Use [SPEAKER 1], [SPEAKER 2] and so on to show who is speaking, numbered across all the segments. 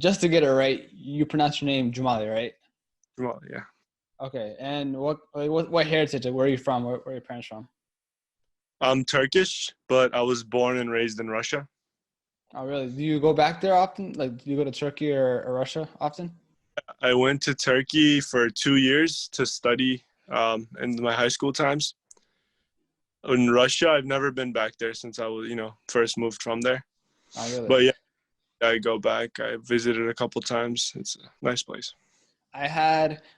[SPEAKER 1] just to get it right, you pronounce your name Jumali, right?
[SPEAKER 2] Well, yeah.
[SPEAKER 1] Okay. And what heritage? Where are you from? Where are your parents from?
[SPEAKER 2] I'm Turkish, but I was born and raised in Russia.
[SPEAKER 1] Oh, really? Do you go back there often? Like, do you go to Turkey or Russia often?
[SPEAKER 2] I went to Turkey for 2 years to study in my high school times. In Russia, I've never been back there since I was, first moved from there.
[SPEAKER 1] Oh, really?
[SPEAKER 2] But yeah, I go back. I visited a couple times. It's a nice place.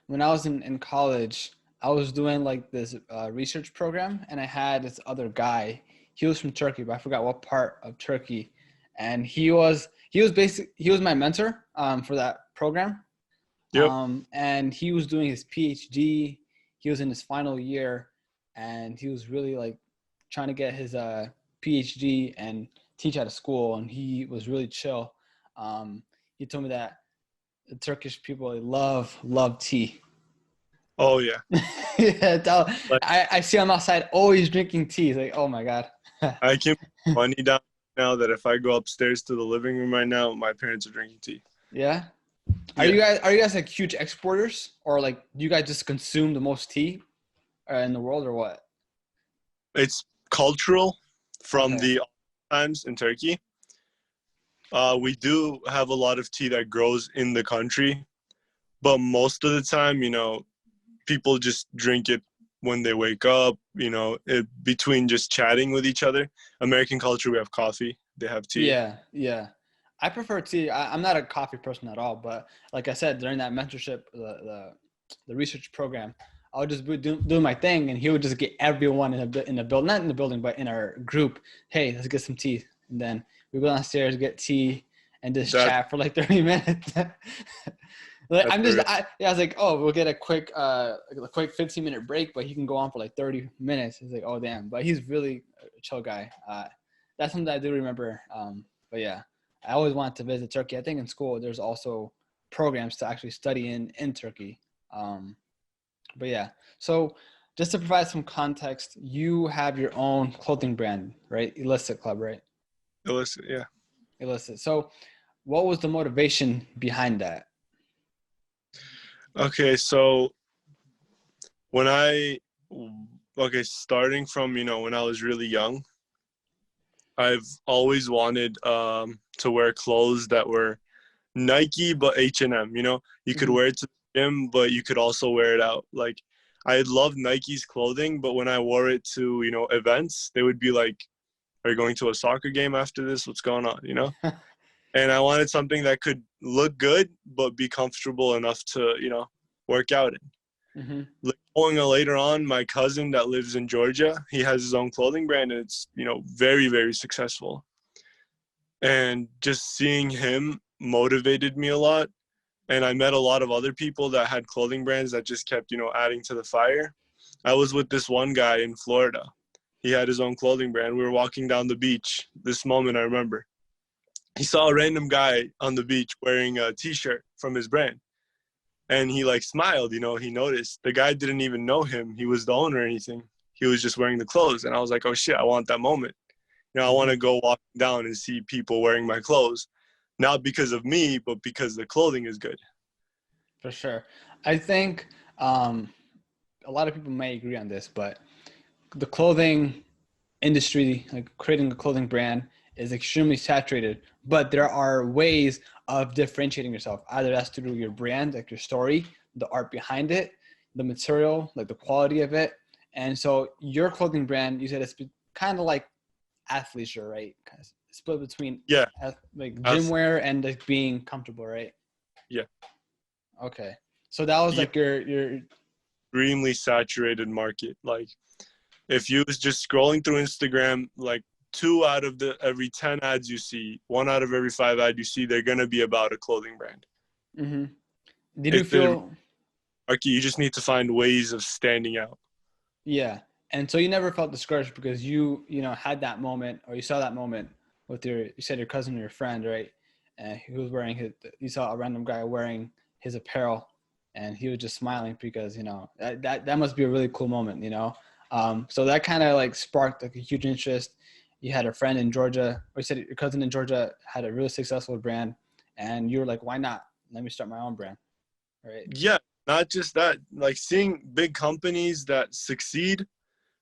[SPEAKER 1] When I was in college, I was doing like this research program, and I had this other guy. He was from Turkey, but I forgot what part of Turkey. And he was my mentor for that program.
[SPEAKER 2] Yep.
[SPEAKER 1] And he was doing his PhD. He was in his final year, and he was really like trying to get his PhD and teach out of school. And he was really chill. He told me that the Turkish people, they love tea.
[SPEAKER 2] Oh yeah.
[SPEAKER 1] Yeah,
[SPEAKER 2] Like
[SPEAKER 1] I see him outside always drinking tea. It's like, oh my god.
[SPEAKER 2] I can put money down now that if I go upstairs to the living room right now, my parents are drinking tea.
[SPEAKER 1] Yeah.
[SPEAKER 2] Yeah.
[SPEAKER 1] Are you guys like huge exporters, or like do you guys just consume the most tea in the world, or what?
[SPEAKER 2] It's cultural from
[SPEAKER 1] Okay.
[SPEAKER 2] the times in Turkey. We do have a lot of tea that grows in the country, but most of the time, people just drink it when they wake up, between just chatting with each other. American culture, we have coffee, they have tea.
[SPEAKER 1] Yeah, yeah. I prefer tea. I'm not a coffee person at all, but like I said, during that mentorship, the research program, I would just be doing my thing, and he would just get everyone in the building, not in the building, but in our group. Hey, let's get some tea, and then we go downstairs, get tea, and just
[SPEAKER 2] That,
[SPEAKER 1] chat for like 30 minutes. Like,
[SPEAKER 2] that's very,
[SPEAKER 1] I was like, oh, we'll get a quick 15-minute break, but he can go on for like 30 minutes. It's like, oh damn, but he's really a chill guy. That's something I do remember. But yeah, I always wanted to visit Turkey. I think in school there's also programs to actually study in Turkey. But yeah, so just to provide some context, you have your own clothing brand, right? Illicit Club, right?
[SPEAKER 2] illicit, yeah.
[SPEAKER 1] Illicit. So what was the motivation behind that?
[SPEAKER 2] Okay, so when starting from, when I was really young, I've always wanted to wear clothes that were Nike but H&M. You could
[SPEAKER 1] Hmm.
[SPEAKER 2] wear it to the gym, but you could also wear it out. Like I loved Nike's clothing, but when I wore it to events, they would be like, "Are you going to a soccer game after this? What's going on?" And I wanted something that could look good but be comfortable enough to work out in.
[SPEAKER 1] Hmm.
[SPEAKER 2] Like, going later on, my cousin that lives in Georgia, he has his own clothing brand, and it's very, very successful. And just seeing him motivated me a lot. And I met a lot of other people that had clothing brands that just kept adding to the fire. I was with this one guy in Florida. He had his own clothing brand. We were walking down the beach. This moment I remember. He saw a random guy on the beach wearing a t-shirt from his brand. And he like smiled, he noticed. The guy didn't even know him. He was the owner or anything. He was just wearing the clothes. And I was like, oh shit, I want that moment. I want to go walk down and see people wearing my clothes. Not because of me, but because the clothing is good.
[SPEAKER 1] For sure. I think a lot of people may agree on this, but the clothing industry, like creating a clothing brand, is extremely saturated. But there are ways of differentiating yourself. Either that's through your brand, like your story, the art behind it, the material, like the quality of it. And so your clothing brand, you said it's kind of like athleisure, right? Kind of split between
[SPEAKER 2] Yeah.
[SPEAKER 1] like gym
[SPEAKER 2] That's,
[SPEAKER 1] wear and like being comfortable, right?
[SPEAKER 2] yeah.
[SPEAKER 1] Okay. So that was
[SPEAKER 2] Yeah.
[SPEAKER 1] like your
[SPEAKER 2] Extremely saturated market. Like if you was just scrolling through Instagram, like 2 out of the every 10 ads you see, 1 out of every 5 ads you see, they're going to be about a clothing brand.
[SPEAKER 1] hmm Did you
[SPEAKER 2] If it
[SPEAKER 1] feel,
[SPEAKER 2] market, you just need to find ways of standing out.
[SPEAKER 1] yeah. And so you never felt discouraged because had that moment, or you saw that moment with you said your cousin or your friend, right? And he was you saw a random guy wearing his apparel, and he was just smiling because, that must be a really cool moment. So that kind of like sparked like a huge interest. You had a friend in Georgia, or you said your cousin in Georgia had a really successful brand, and you're like, why not? Let me start my own brand, right?
[SPEAKER 2] Yeah, not just that. Like seeing big companies that succeed,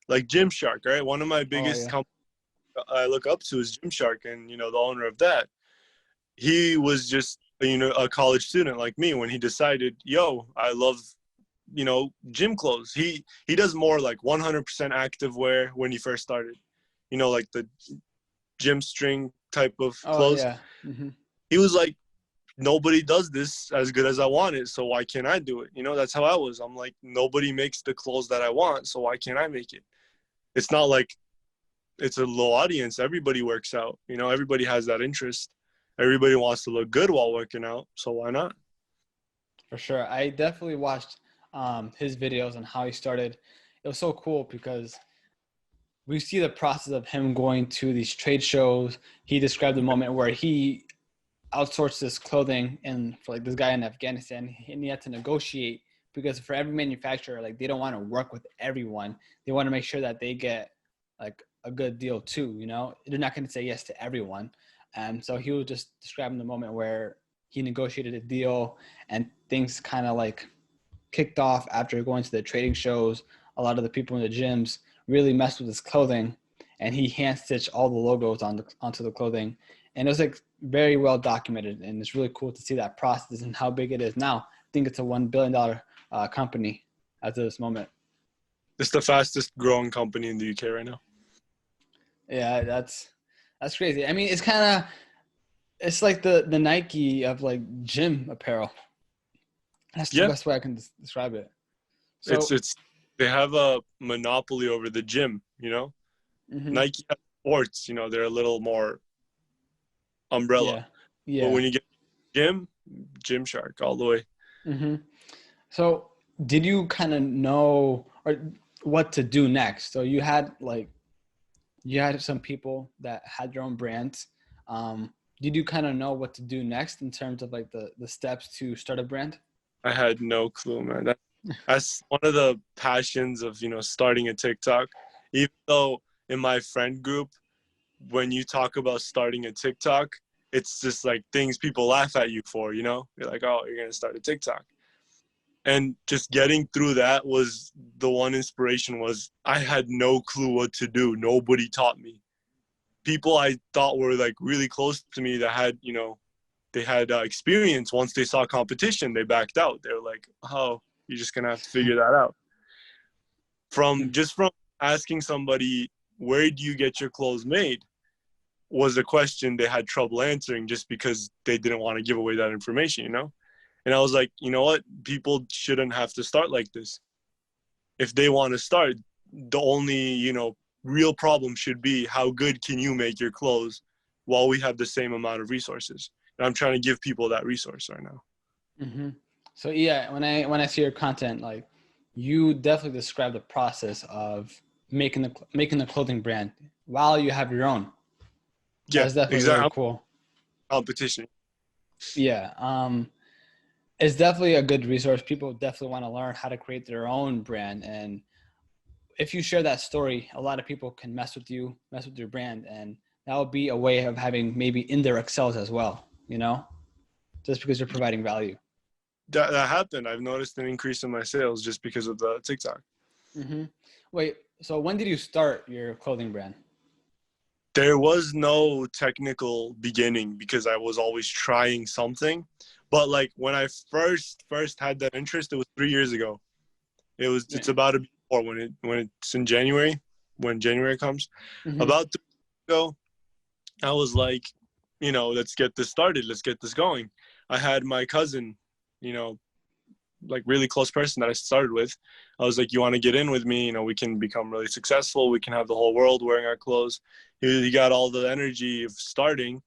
[SPEAKER 2] like Gymshark, right? One of my
[SPEAKER 1] Oh
[SPEAKER 2] biggest
[SPEAKER 1] yeah.
[SPEAKER 2] companies I look up to is Gymshark, and the owner of that, he was just a college student like me when he decided, yo, I love gym clothes. He does more like 100% active wear when he first started, like the gym string type of
[SPEAKER 1] Oh
[SPEAKER 2] clothes.
[SPEAKER 1] yeah. Hmm.
[SPEAKER 2] He was like, nobody does this as good as I want it, so why can't I do it? That's how I was. I'm like, nobody makes the clothes that I want, so why can't I make it? It's not like it's a low audience. Everybody works out. Everybody has that interest. Everybody wants to look good while working out, so why not?
[SPEAKER 1] For sure. I definitely watched his videos on how he started. It was so cool because we see the process of him going to these trade shows. He described the moment where he outsourced his clothing and for like this guy in Afghanistan, and he had to negotiate because for every manufacturer, like they don't want to work with everyone. They want to make sure that they get like a good deal too. They're not going to say yes to everyone. And so he was just describing the moment where he negotiated a deal and things kind of like kicked off after going to the trading shows. A lot of the people in the gyms really messed with his clothing, and he hand stitched all the logos onto the clothing. And it was like very well documented, and it's really cool to see that process and how big it is now. I think it's a $1 billion company as of this moment.
[SPEAKER 2] It's the fastest growing company in the UK right now.
[SPEAKER 1] Yeah, that's crazy. I mean, it's like the Nike of like gym apparel. That's the
[SPEAKER 2] Yeah,
[SPEAKER 1] best way I can describe it.
[SPEAKER 2] it's
[SPEAKER 1] So,
[SPEAKER 2] it's they have a monopoly over the gym.
[SPEAKER 1] mhm,
[SPEAKER 2] Nike has sports, they're a little more umbrella.
[SPEAKER 1] yeah,
[SPEAKER 2] But
[SPEAKER 1] yeah.
[SPEAKER 2] when you get Gymshark all the way.
[SPEAKER 1] Hmm. So, did you kind of know or what to do next? So you had some people that had their own brands. Did you kind of know what to do next in terms of like the steps to start a brand?
[SPEAKER 2] I had no clue, man. That's one of the passions of, starting a TikTok. Even though in my friend group, when you talk about starting a TikTok, it's just like things people laugh at you for, You're like, oh, you're going to start a TikTok. And just getting through that was the one inspiration was I had no clue what to do. Nobody taught me. People I thought were like really close to me that had, they had experience. Once they saw competition, they backed out. They were like, oh, you're just going to have to figure that out. From asking somebody, where do you get your clothes made, was a question they had trouble answering just because they didn't want to give away that information. And I was like, you know what? People shouldn't have to start like this. If they want to start, the only, real problem should be how good can you make your clothes while we have the same amount of resources. And I'm trying to give people that resource right now.
[SPEAKER 1] Mm-hmm. So yeah, when I see your content, like you definitely describe the process of making the clothing brand while you have your own.
[SPEAKER 2] Yeah,
[SPEAKER 1] That's definitely very
[SPEAKER 2] exactly.
[SPEAKER 1] cool.
[SPEAKER 2] Competition.
[SPEAKER 1] Yeah. It's definitely a good resource. People definitely want to learn how to create their own brand. And if you share that story, a lot of people can mess with you, mess with your brand. And that would be a way of having maybe indirect sales as well, just because you're providing value.
[SPEAKER 2] That happened. I've noticed an increase in my sales just because of the TikTok.
[SPEAKER 1] Mm-hmm. Wait, so when did you start your clothing brand?
[SPEAKER 2] There was no technical beginning because I was always trying something. But like when I first had that interest, it was 3 years ago. It's
[SPEAKER 1] Yeah.
[SPEAKER 2] about to be 4 when it's in January, when January comes.
[SPEAKER 1] Mm-hmm.
[SPEAKER 2] About 3 years ago, I was like, let's get this started. Let's get this going. I had my cousin, you know, like really close person that I started with. I was like, you want to get in with me? We can become really successful. We can have the whole world wearing our clothes. He got all the energy of starting.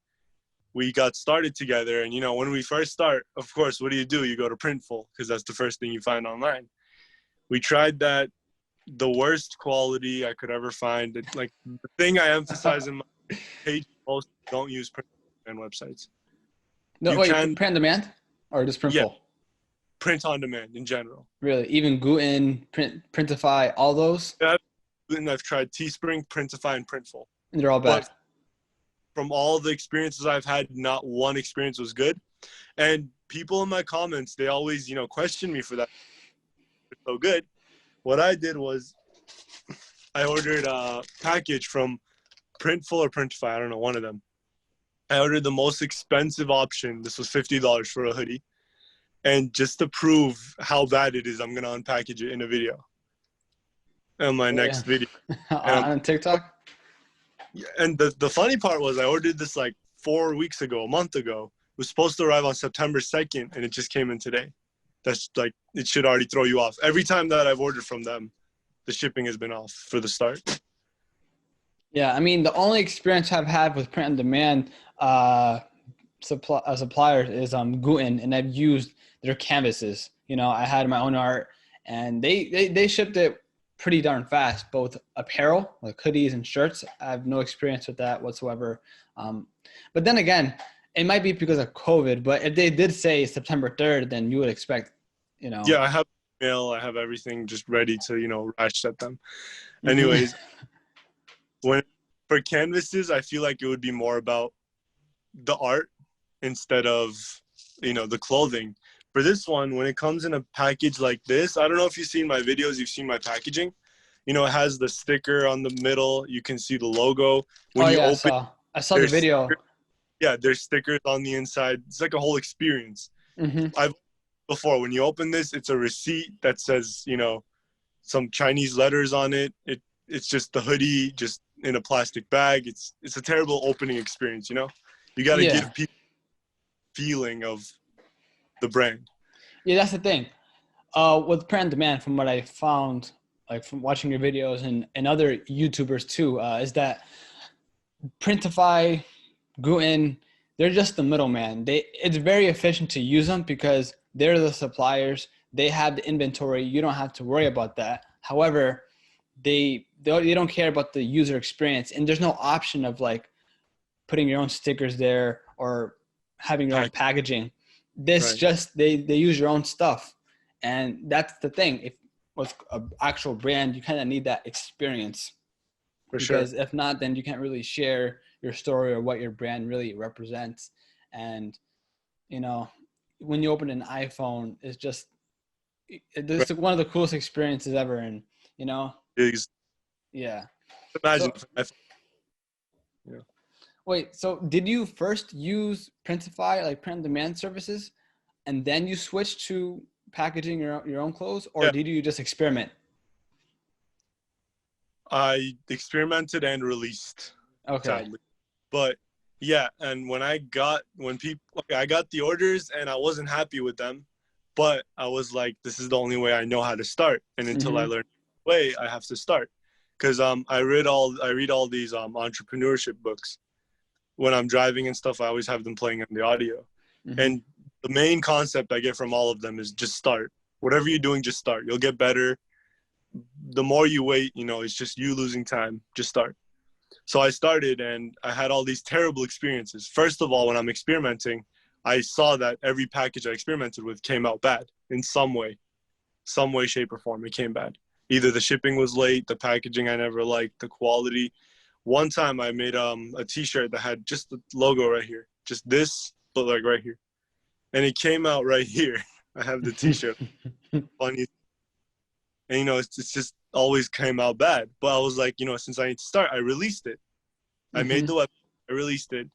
[SPEAKER 2] We got started together. And, when we first start, of course, what do? You go to Printful because that's the first thing you find online. We tried that. The worst quality I could ever find. Like the thing I emphasize in my page most, don't use print on websites.
[SPEAKER 1] No,
[SPEAKER 2] You
[SPEAKER 1] wait,
[SPEAKER 2] can,
[SPEAKER 1] print on demand or just
[SPEAKER 2] yeah,
[SPEAKER 1] Printful?
[SPEAKER 2] print on demand in general.
[SPEAKER 1] Really? Even Guten, Printify, all those?
[SPEAKER 2] And I've tried Teespring, Printify, and Printful.
[SPEAKER 1] And they're all bad.
[SPEAKER 2] But from all the experiences I've had, not one experience was good. And people in my comments, they always, question me for that. It's so good. What I did was I ordered a package from Printful or Printify. I don't know, one of them. I ordered the most expensive option. This was $50 for a hoodie. And just to prove how bad it is, I'm going to unpackage it in a video. In my next video.
[SPEAKER 1] On TikTok?
[SPEAKER 2] And the funny part was I ordered this like 4 weeks ago, a month ago. It was supposed to arrive on September 2nd, and it just came in today. That's like, it should already throw you off. Every time that I've ordered from them, the shipping has been off for the start.
[SPEAKER 1] Yeah, I mean, the only experience I've had with print on demand suppliers is Guten, and I've used their canvases. I had my own art, and they shipped it pretty darn fast, both apparel like hoodies and shirts. I have no experience with that whatsoever. But then again, it might be because of COVID, but if they did say September 3rd, then you would expect,
[SPEAKER 2] Yeah, I have mail, I have everything just ready to, rush at them. Anyways, for canvases, I feel like it would be more about the art instead of, the clothing. For this one, when it comes in a package like this, I don't know if you've seen my videos, you've seen my packaging. It has the sticker on the middle. You can see the logo. When you open,
[SPEAKER 1] I saw the video.
[SPEAKER 2] There's stickers on the inside. It's like a whole experience.
[SPEAKER 1] Mm-hmm.
[SPEAKER 2] Before, when you open this, it's a receipt that says, some Chinese letters on it. It's just the hoodie, just in a plastic bag. It's a terrible opening experience. You got to give people feeling of the brand.
[SPEAKER 1] Yeah, that's the thing. With print on demand, from what I found, like from watching your videos and other YouTubers too, is that Printify, Guten, they're just the middleman. It's very efficient to use them because they're the suppliers. They have the inventory. You don't have to worry about that. However, they don't care about the user experience, and there's no option of like putting your own stickers there or having your own packaging. This just they use your own stuff, and that's the thing. If with an actual brand, you kind of need that experience.
[SPEAKER 2] For
[SPEAKER 1] because
[SPEAKER 2] sure.
[SPEAKER 1] if not, then you can't really share your story or what your brand really represents. And when you open an iPhone, it's just this is one of the coolest experiences ever. And yeah.
[SPEAKER 2] Imagine.
[SPEAKER 1] Wait, so did you first use Printify, like print on demand services, and then you switched to packaging your own clothes, or did you just experiment?
[SPEAKER 2] I experimented and released.
[SPEAKER 1] Okay.
[SPEAKER 2] Sadly. But yeah, and I got the orders and I wasn't happy with them, but I was like, this is the only way I know how to start. And until I learn the way, I have to start. Because I read all these entrepreneurship books. When I'm driving and stuff, I always have them playing on the audio. And the main concept I get from all of them is just start. Whatever you're doing, just start. You'll get better. The more you wait, it's just you losing time. Just start. So I started, and I had all these terrible experiences. First of all, when I'm experimenting, I saw that every package I experimented with came out bad in some way, shape, or form. It came bad. Either the shipping was late, the packaging I never liked, the quality. One time I made a T-shirt that had just the logo right here, just this, but like right here, and it came out right here. I have the T-shirt. Funny. And it's just always came out bad. But I was like, since I need to start, I released it. I made the website, I released it,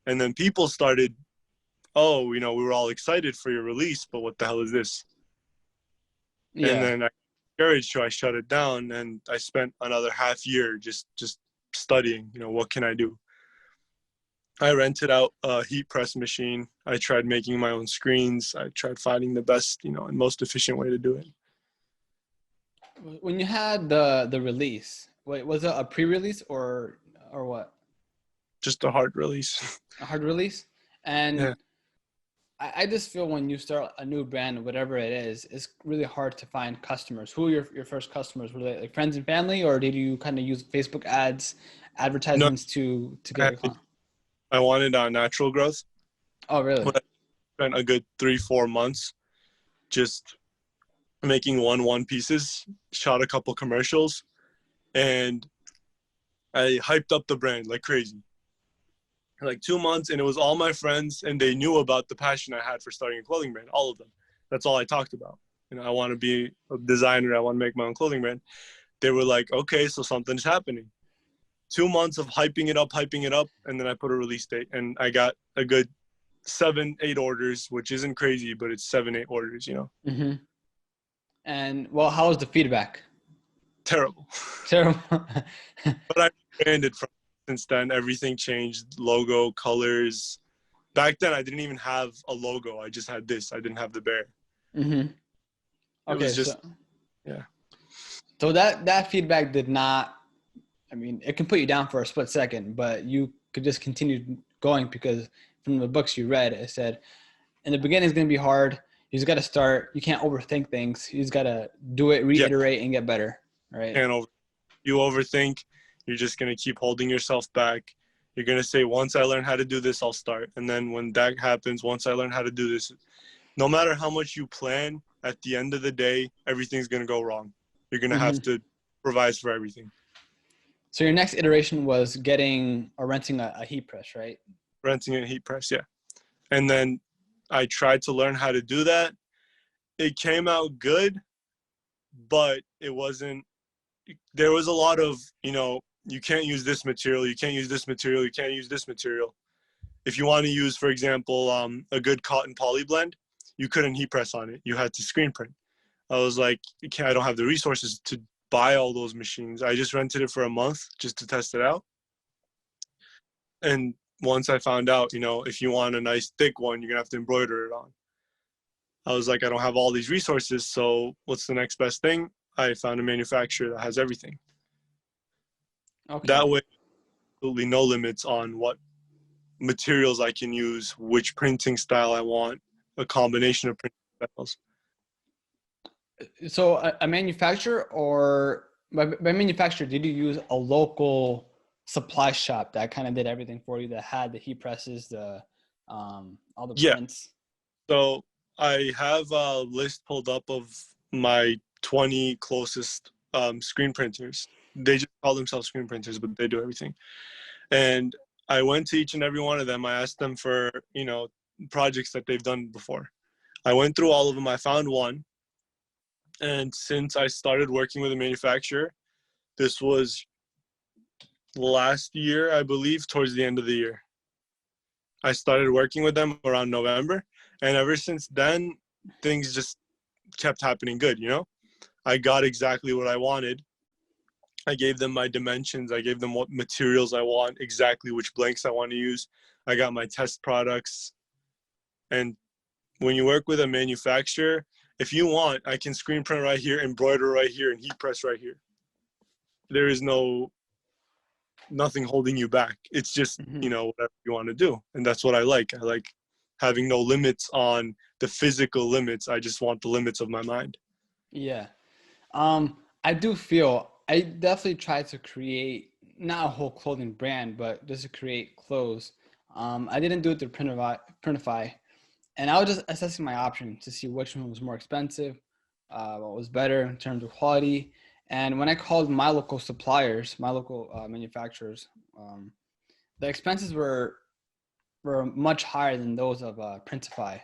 [SPEAKER 2] and then people started, oh, we were all excited for your release, but what the hell is this? Yeah. And then I discouraged, so I shut it down, and I spent another half year just studying, what can I do? I rented out a heat press machine. I tried making my own screens. I tried finding the best, and most efficient way to do it.
[SPEAKER 1] When you had the release, wait, was it a pre-release or what?
[SPEAKER 2] Just a hard release.
[SPEAKER 1] A hard release? And
[SPEAKER 2] yeah.
[SPEAKER 1] I just feel when you start a new brand, whatever it is, it's really hard to find customers. Who were your first customers? Were they like friends and family, or did you kind of use Facebook ads, advertisements to get your client?
[SPEAKER 2] I wanted natural growth.
[SPEAKER 1] Oh, really?
[SPEAKER 2] But I spent a good 3-4 months just making one pieces, shot a couple commercials, and I hyped up the brand like crazy. like 2 months, and it was all my friends, and they knew about the passion I had for starting a clothing brand, all of them. That's all I talked about. I want to be a designer. I want to make my own clothing brand. They were like, okay, so something's happening. 2 months of hyping it up, and then I put a release date, and I got a good 7-8 orders, which isn't crazy, but it's 7-8 orders.
[SPEAKER 1] Mm-hmm. And well, how was the feedback?
[SPEAKER 2] Terrible.
[SPEAKER 1] Terrible.
[SPEAKER 2] But I branded from since then. Everything changed, logo, colors. Back then I didn't even have a logo. I just had this. I didn't have the bear.
[SPEAKER 1] Mm-hmm.
[SPEAKER 2] It
[SPEAKER 1] Okay,
[SPEAKER 2] was just yeah.
[SPEAKER 1] So that feedback did not, I mean, it can put you down for a split second, but you could just continue going because from the books you read, it said in the beginning it's going to be hard. You just got to start. You can't overthink things. You just got to do it, reiterate, and get better. Right.
[SPEAKER 2] You overthink. You're just going to keep holding yourself back. You're going to say, once I learn how to do this, I'll start. And then when that happens, once I learn how to do this, no matter how much you plan, at the end of the day, everything's going to go wrong. You're going to have to provide for everything.
[SPEAKER 1] So your next iteration was getting or renting a heat press, right?
[SPEAKER 2] Renting a heat press, yeah. And then I tried to learn how to do that. It came out good, but it wasn't, there was a lot of, you can't use this material, you can't use this material, you can't use this material. If you want to use, for example, a good cotton poly blend, you couldn't heat press on it. You had to screen print. I was like, I don't have the resources to buy all those machines. I just rented it for a month just to test it out. And once I found out, if you want a nice thick one, you're going to have to embroider it on. I was like, I don't have all these resources, so what's the next best thing? I found a manufacturer that has everything. Okay. That way, absolutely no limits on what materials I can use, which printing style I want, a combination of printing styles.
[SPEAKER 1] So a manufacturer, or by manufacturer, did you use a local supply shop that kind of did everything for you, that had the heat presses, the all the prints?
[SPEAKER 2] So I have a list pulled up of my 20 closest screen printers. They just call themselves screen printers, but they do everything. And I went to each and every one of them. I asked them for, projects that they've done before. I went through all of them. I found one. And since I started working with a manufacturer, this was last year, I believe, towards the end of the year. I started working with them around November. And ever since then, things just kept happening good, I got exactly what I wanted. I gave them my dimensions. I gave them what materials I want, exactly which blanks I want to use. I got my test products. And when you work with a manufacturer, if you want, I can screen print right here, embroider right here, and heat press right here. There is nothing holding you back. It's just, whatever you want to do. And that's what I like. I like having no limits on the physical limits. I just want the limits of my mind.
[SPEAKER 1] Yeah. I definitely try to create not a whole clothing brand, but just to create clothes. I didn't do it through Printify, and I was just assessing my options to see which one was more expensive, what was better in terms of quality. And when I called my local suppliers, my local manufacturers, the expenses were much higher than those of Printify.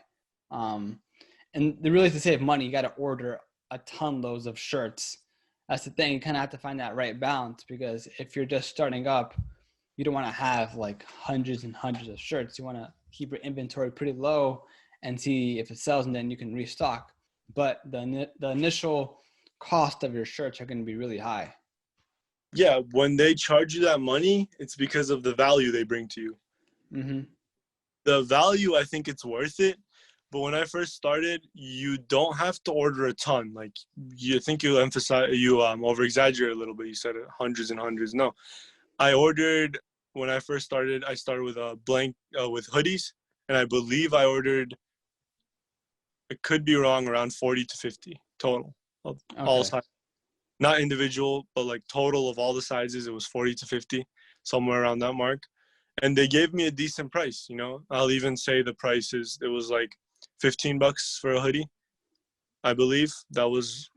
[SPEAKER 1] And really, to save money, you got to order a ton loads of shirts. That's the thing. You kind of have to find that right balance, because if you're just starting up, you don't want to have like hundreds and hundreds of shirts. You want to keep your inventory pretty low and see if it sells, and then you can restock. But the initial cost of your shirts are going to be really high.
[SPEAKER 2] Yeah, when they charge you that money, it's because of the value they bring to you. Mm-hmm. The value, I think it's worth it. But when I first started, you don't have to order a ton. Like, you think you over exaggerate a little bit. You said hundreds and hundreds. No, when I first started, I started with a blank with hoodies, and I believe I ordered, I could be wrong, around 40 to 50 total of all sizes. Not individual, but like total of all the sizes, it was 40 to 50, somewhere around that mark. And they gave me a decent price, I'll even say the prices, it was like $15 for a hoodie. I believe that was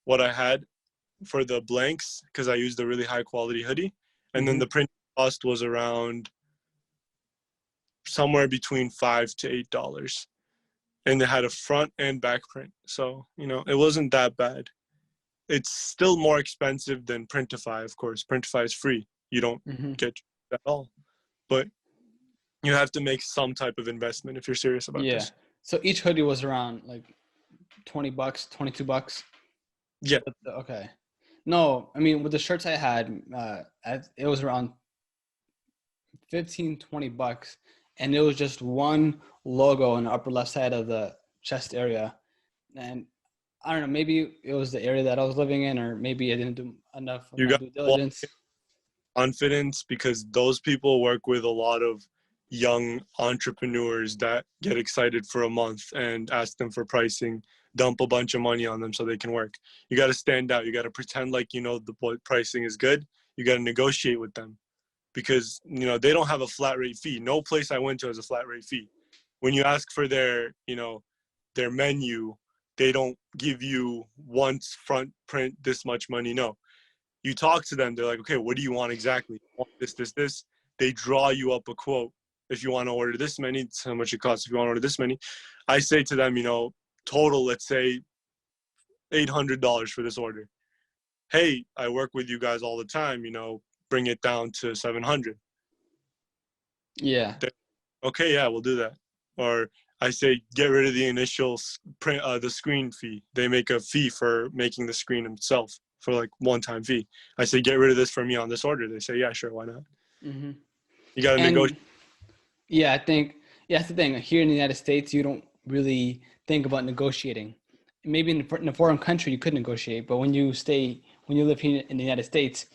[SPEAKER 2] what I had for the blanks, because I used a really high quality hoodie. And then the print cost was around somewhere between $5 to $8. And it had a front and back print. So, it wasn't that bad. It's still more expensive than Printify, of course. Printify is free. You don't get at all. But you have to make some type of investment if you're serious about this.
[SPEAKER 1] So each hoodie was around like $20, $22.
[SPEAKER 2] Yeah.
[SPEAKER 1] Okay. No, I mean, with the shirts I had, it was around $15, $20. And it was just one logo on the upper left side of the chest area. And I don't know, maybe it was the area that I was living in, or maybe I didn't do enough of my due diligence.
[SPEAKER 2] Confidence, because those people work with a lot of young entrepreneurs that get excited for a month and ask them for pricing, dump a bunch of money on them so they can work. You got to stand out. You got to pretend like the pricing is good. You got to negotiate with them, because they don't have a flat rate fee. No place I went to has a flat rate fee. When you ask for their menu, they don't give you once front print this much money. No, you talk to them. They're like, okay, what do you want exactly? You want this. They draw you up a quote. If you want to order this many, it's how much it costs. If you want to order this many, I say to them, total, let's say $800 for this order. Hey, I work with you guys all the time, bring it down to 700.
[SPEAKER 1] Yeah.
[SPEAKER 2] Okay, yeah, we'll do that. Or I say, get rid of the initial print, the screen fee. They make a fee for making the screen itself, for like one-time fee. I say, get rid of this for me on this order. They say, yeah, sure, why not?
[SPEAKER 1] Mm-hmm.
[SPEAKER 2] You got to negotiate.
[SPEAKER 1] Yeah, I think that's the thing. Here in the United States, you don't really think about negotiating. Maybe in a foreign country, you could negotiate, but when you live here in the United States,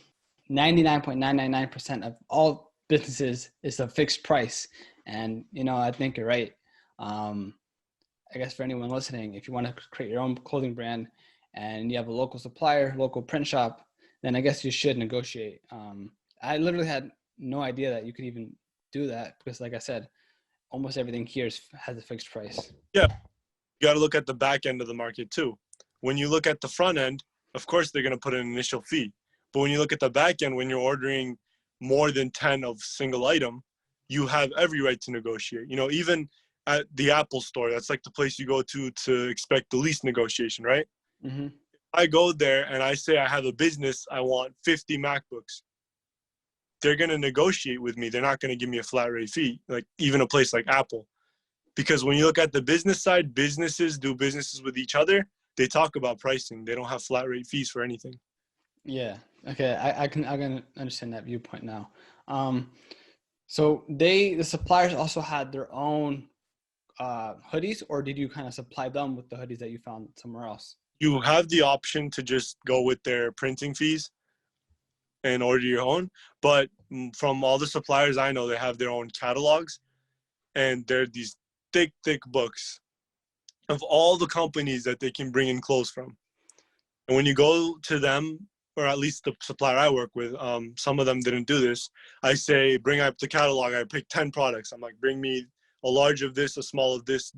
[SPEAKER 1] 99.999% of all businesses is a fixed price. And, I think you're right. I guess for anyone listening, if you want to create your own clothing brand and you have a local supplier, local print shop, then I guess you should negotiate. I literally had no idea that you could even do that, because like I said, almost everything here has a fixed price.
[SPEAKER 2] Yeah. You got to look at the back end of the market too. When you look at the front end, of course, they're going to put an initial fee. But when you look at the back end, when you're ordering more than 10 of single item, you have every right to negotiate. Even at the Apple store, that's like the place you go to expect the least negotiation, right?
[SPEAKER 1] Mm-hmm.
[SPEAKER 2] I go there and I say I have a business, I want 50 MacBooks. They're going to negotiate with me. They're not going to give me a flat rate fee, like even a place like Apple. Because when you look at the business side, businesses do businesses with each other. They talk about pricing. They don't have flat rate fees for anything.
[SPEAKER 1] Yeah. Okay. I can understand that viewpoint now. So the suppliers also had their own hoodies, or did you kind of supply them with the hoodies that you found somewhere else?
[SPEAKER 2] You have the option to just go with their printing fees and order your own. But from all the suppliers I know, they have their own catalogs, and they're these thick books of all the companies that they can bring in clothes from. And when you go to them, or at least the supplier I work with, some of them didn't do this. I say, bring up the catalog. I pick 10 products. I'm like, bring me a large of this, a small of this.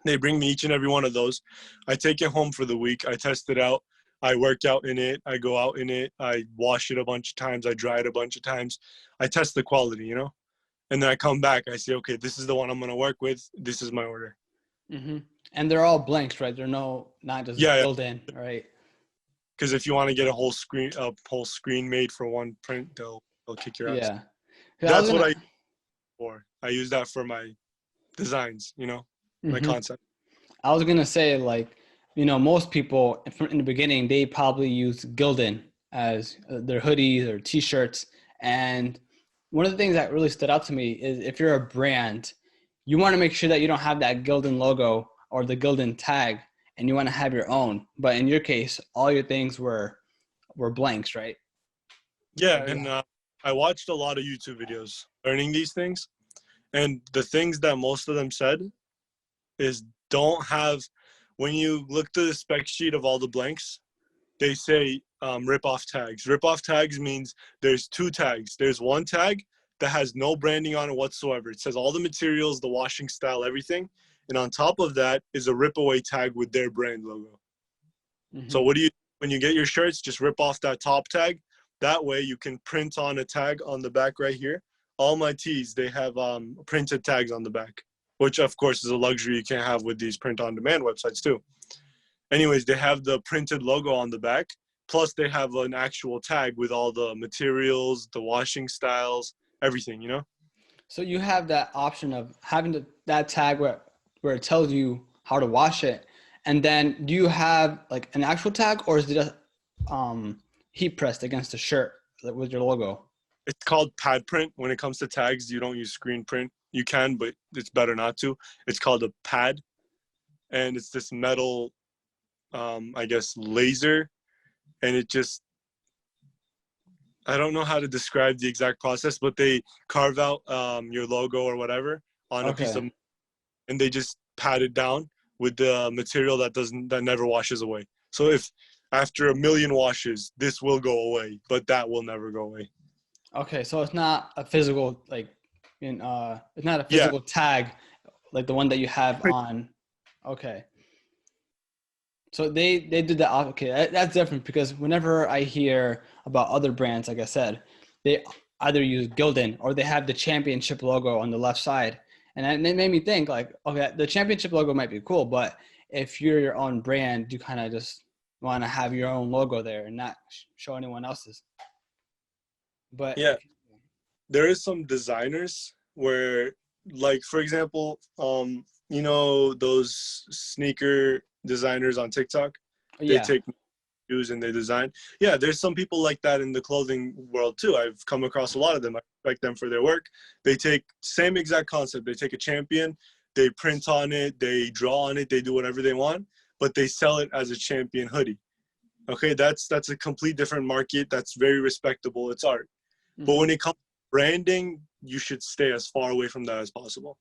[SPEAKER 2] They bring me each and every one of those. I take it home for the week. I test it out. I work out in it. I go out in it. I wash it a bunch of times. I dry it a bunch of times. I test the quality, And then I come back. I say, okay, this is the one I'm going to work with. This is my order.
[SPEAKER 1] Mm-hmm. And they're all blanks, right? They're not just filled in, right?
[SPEAKER 2] Because if you want to get a whole screen made for one print, they'll kick your ass.
[SPEAKER 1] Yeah.
[SPEAKER 2] That's what I use for. I use that for my designs, my
[SPEAKER 1] mm-hmm.
[SPEAKER 2] concept.
[SPEAKER 1] I was going to say, most people in the beginning, they probably use Gildan as their hoodies or t-shirts. And one of the things that really stood out to me is, if you're a brand, you want to make sure that you don't have that Gildan logo or the Gildan tag, and you want to have your own. But in your case, all your things were blanks, right?
[SPEAKER 2] Yeah, and I watched a lot of YouTube videos learning these things. And the things that most of them said is, don't have, when you look to the spec sheet of all the blanks, they say rip-off tags. Rip-off tags means there's two tags. There's one tag that has no branding on it whatsoever. It says all the materials, the washing style, everything. And on top of that is a rip-away tag with their brand logo. Mm-hmm. So when you get your shirts, just rip off that top tag. That way you can print on a tag on the back right here all my tees, they have printed tags on the back, which of course is a luxury you can't have with these print-on-demand websites too. Anyways, they have the printed logo on the back, plus they have an actual tag with all the materials, the washing styles, everything, you know?
[SPEAKER 1] So you have that option of having that tag where it tells you how to wash it. And then do you have like an actual tag, or is it just heat pressed against the shirt with your logo?
[SPEAKER 2] It's called pad print. When it comes to tags, you don't use screen print. You can, but it's better not to. It's called a pad, and it's this metal, I guess, laser, and it just, I don't know how to describe the exact process, but they carve out your logo or whatever on a piece
[SPEAKER 1] Okay.
[SPEAKER 2] of, and they just pat it down with the material that never washes away. So if after a million washes, this will go away, but that will never go away.
[SPEAKER 1] Okay. So it's not a physical it's not a
[SPEAKER 2] Yeah.
[SPEAKER 1] physical tag like the one that you have on. Okay. So they did that. Okay, that's different because whenever I hear about other brands, like I said, they either use Gildan or they have the championship logo on the left side, and it made me think like, okay, the championship logo might be cool, but if you're your own brand, you kind of just want to have your own logo there and not show anyone else's. But
[SPEAKER 2] Yeah. There is some designers where, like, for example, you know, those sneaker designers on TikTok, they
[SPEAKER 1] yeah,
[SPEAKER 2] take shoes and they design. Yeah, there's some people like that in the clothing world too. I've come across a lot of them. I respect them for their work. They take same exact concept. They take a champion, they print on it, they draw on it, they do whatever they want, but they sell it as a champion hoodie. Okay, that's a complete different market. That's very respectable. It's art. But
[SPEAKER 1] hmm
[SPEAKER 2] when it comes to branding, you should stay as far away from that as possible.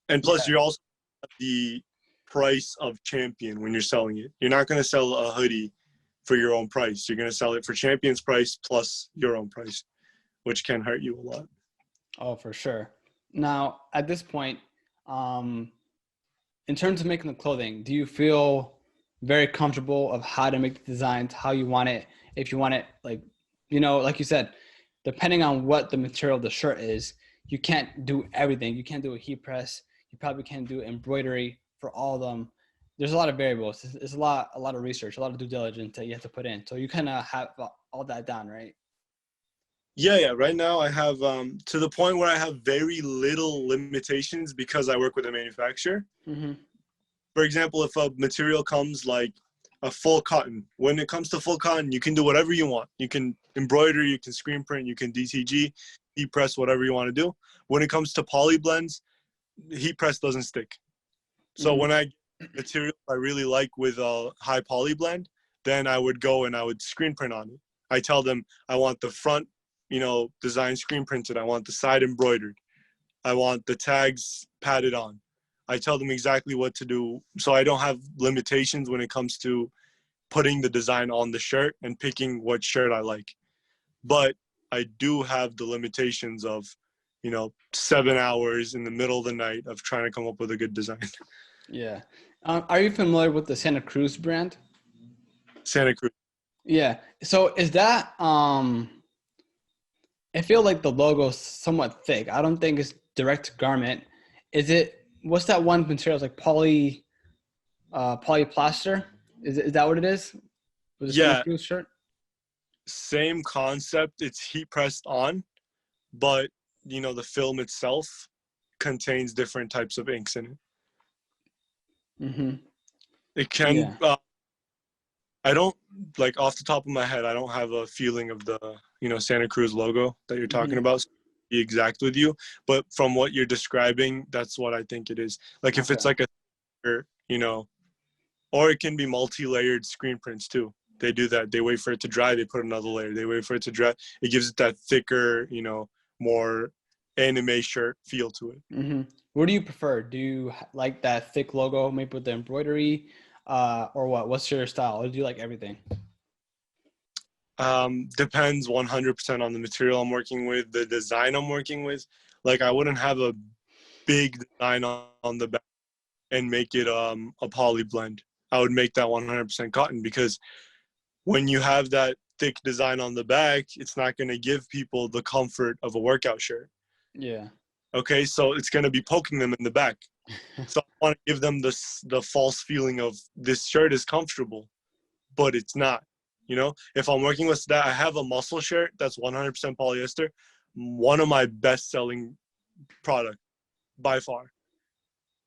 [SPEAKER 2] And plus,
[SPEAKER 1] yeah,
[SPEAKER 2] you're also at the price of champion when you're selling it. You're not going to sell a hoodie for your own price. You're going to sell it for champion's price plus your own price, which can hurt you a lot.
[SPEAKER 1] oh for sure. Now at this point, um, in terms of making the clothing, do you feel very comfortable of how to make the designs, how you want it, if you want it like, like you said, depending on what the material of the shirt is, you can't do everything. You can't do a heat press. You probably can't do embroidery for all of them. There's a lot of variables. It's a lot of research, a lot of due diligence that you have to put in. So you kind of have all that down, right?
[SPEAKER 2] Yeah. Right now, I have to the point where I have very little limitations because I work with a manufacturer.
[SPEAKER 1] Mm-hmm.
[SPEAKER 2] For example, if a material comes like a full cotton, when it comes to full cotton, you can do whatever you want. You can embroider, you can screen print, you can DTG, heat press, whatever you want to do. When it comes to poly blends, heat press doesn't stick. So
[SPEAKER 1] Mm-hmm.
[SPEAKER 2] when I get material I really like with a high poly blend, then I would go and I would screen print on it. I tell them I want the front, design screen printed. I want the side embroidered. I want the tags padded on. I tell them exactly what to do so I don't have limitations when it comes to putting the design on the shirt and picking what shirt I like. But I do have the limitations of, 7 hours in the middle of the night of trying to come up with a good design.
[SPEAKER 1] Yeah. Are you familiar with the Santa Cruz brand?
[SPEAKER 2] Santa Cruz.
[SPEAKER 1] Yeah. So is that I feel like the logo's somewhat thick. I don't think it's direct to garment. Is it what's that one material? It's like polyplaster? Is that what it is? With the Santa
[SPEAKER 2] Yeah,
[SPEAKER 1] Cruz shirt?
[SPEAKER 2] same concept. It's heat pressed on, but the film itself contains different types of inks in it.
[SPEAKER 1] Mm-hmm.
[SPEAKER 2] It can.
[SPEAKER 1] Yeah.
[SPEAKER 2] I don't like off the top of my head. I don't have a feeling of the Santa Cruz logo that you're talking
[SPEAKER 1] Mm-hmm.
[SPEAKER 2] about. So be exact with you, but from what you're describing, that's what I think it is. Like if it's
[SPEAKER 1] Okay.
[SPEAKER 2] like you know, or it can be multi-layered screen prints too. They do that. They wait for it to dry. They put another layer. They wait for it to dry. It gives it that thicker, more anime shirt feel to it.
[SPEAKER 1] Mm-hmm. What do you prefer? Do you like that thick logo, maybe with the embroidery, or what? What's your style? Or do you like everything?
[SPEAKER 2] Depends 100% on the material I'm working with, the design I'm working with. Like I wouldn't have a big design on the back and make it a poly blend. I would make that 100% cotton because when you have that thick design on the back, it's not going to give people the comfort of a workout shirt.
[SPEAKER 1] Yeah.
[SPEAKER 2] Okay, so it's going to be poking them in the back. So I want to give them the false feeling of this shirt is comfortable, but it's not. You know, if I'm working with that, I have a muscle shirt that's 100% polyester, one of my best-selling product by far.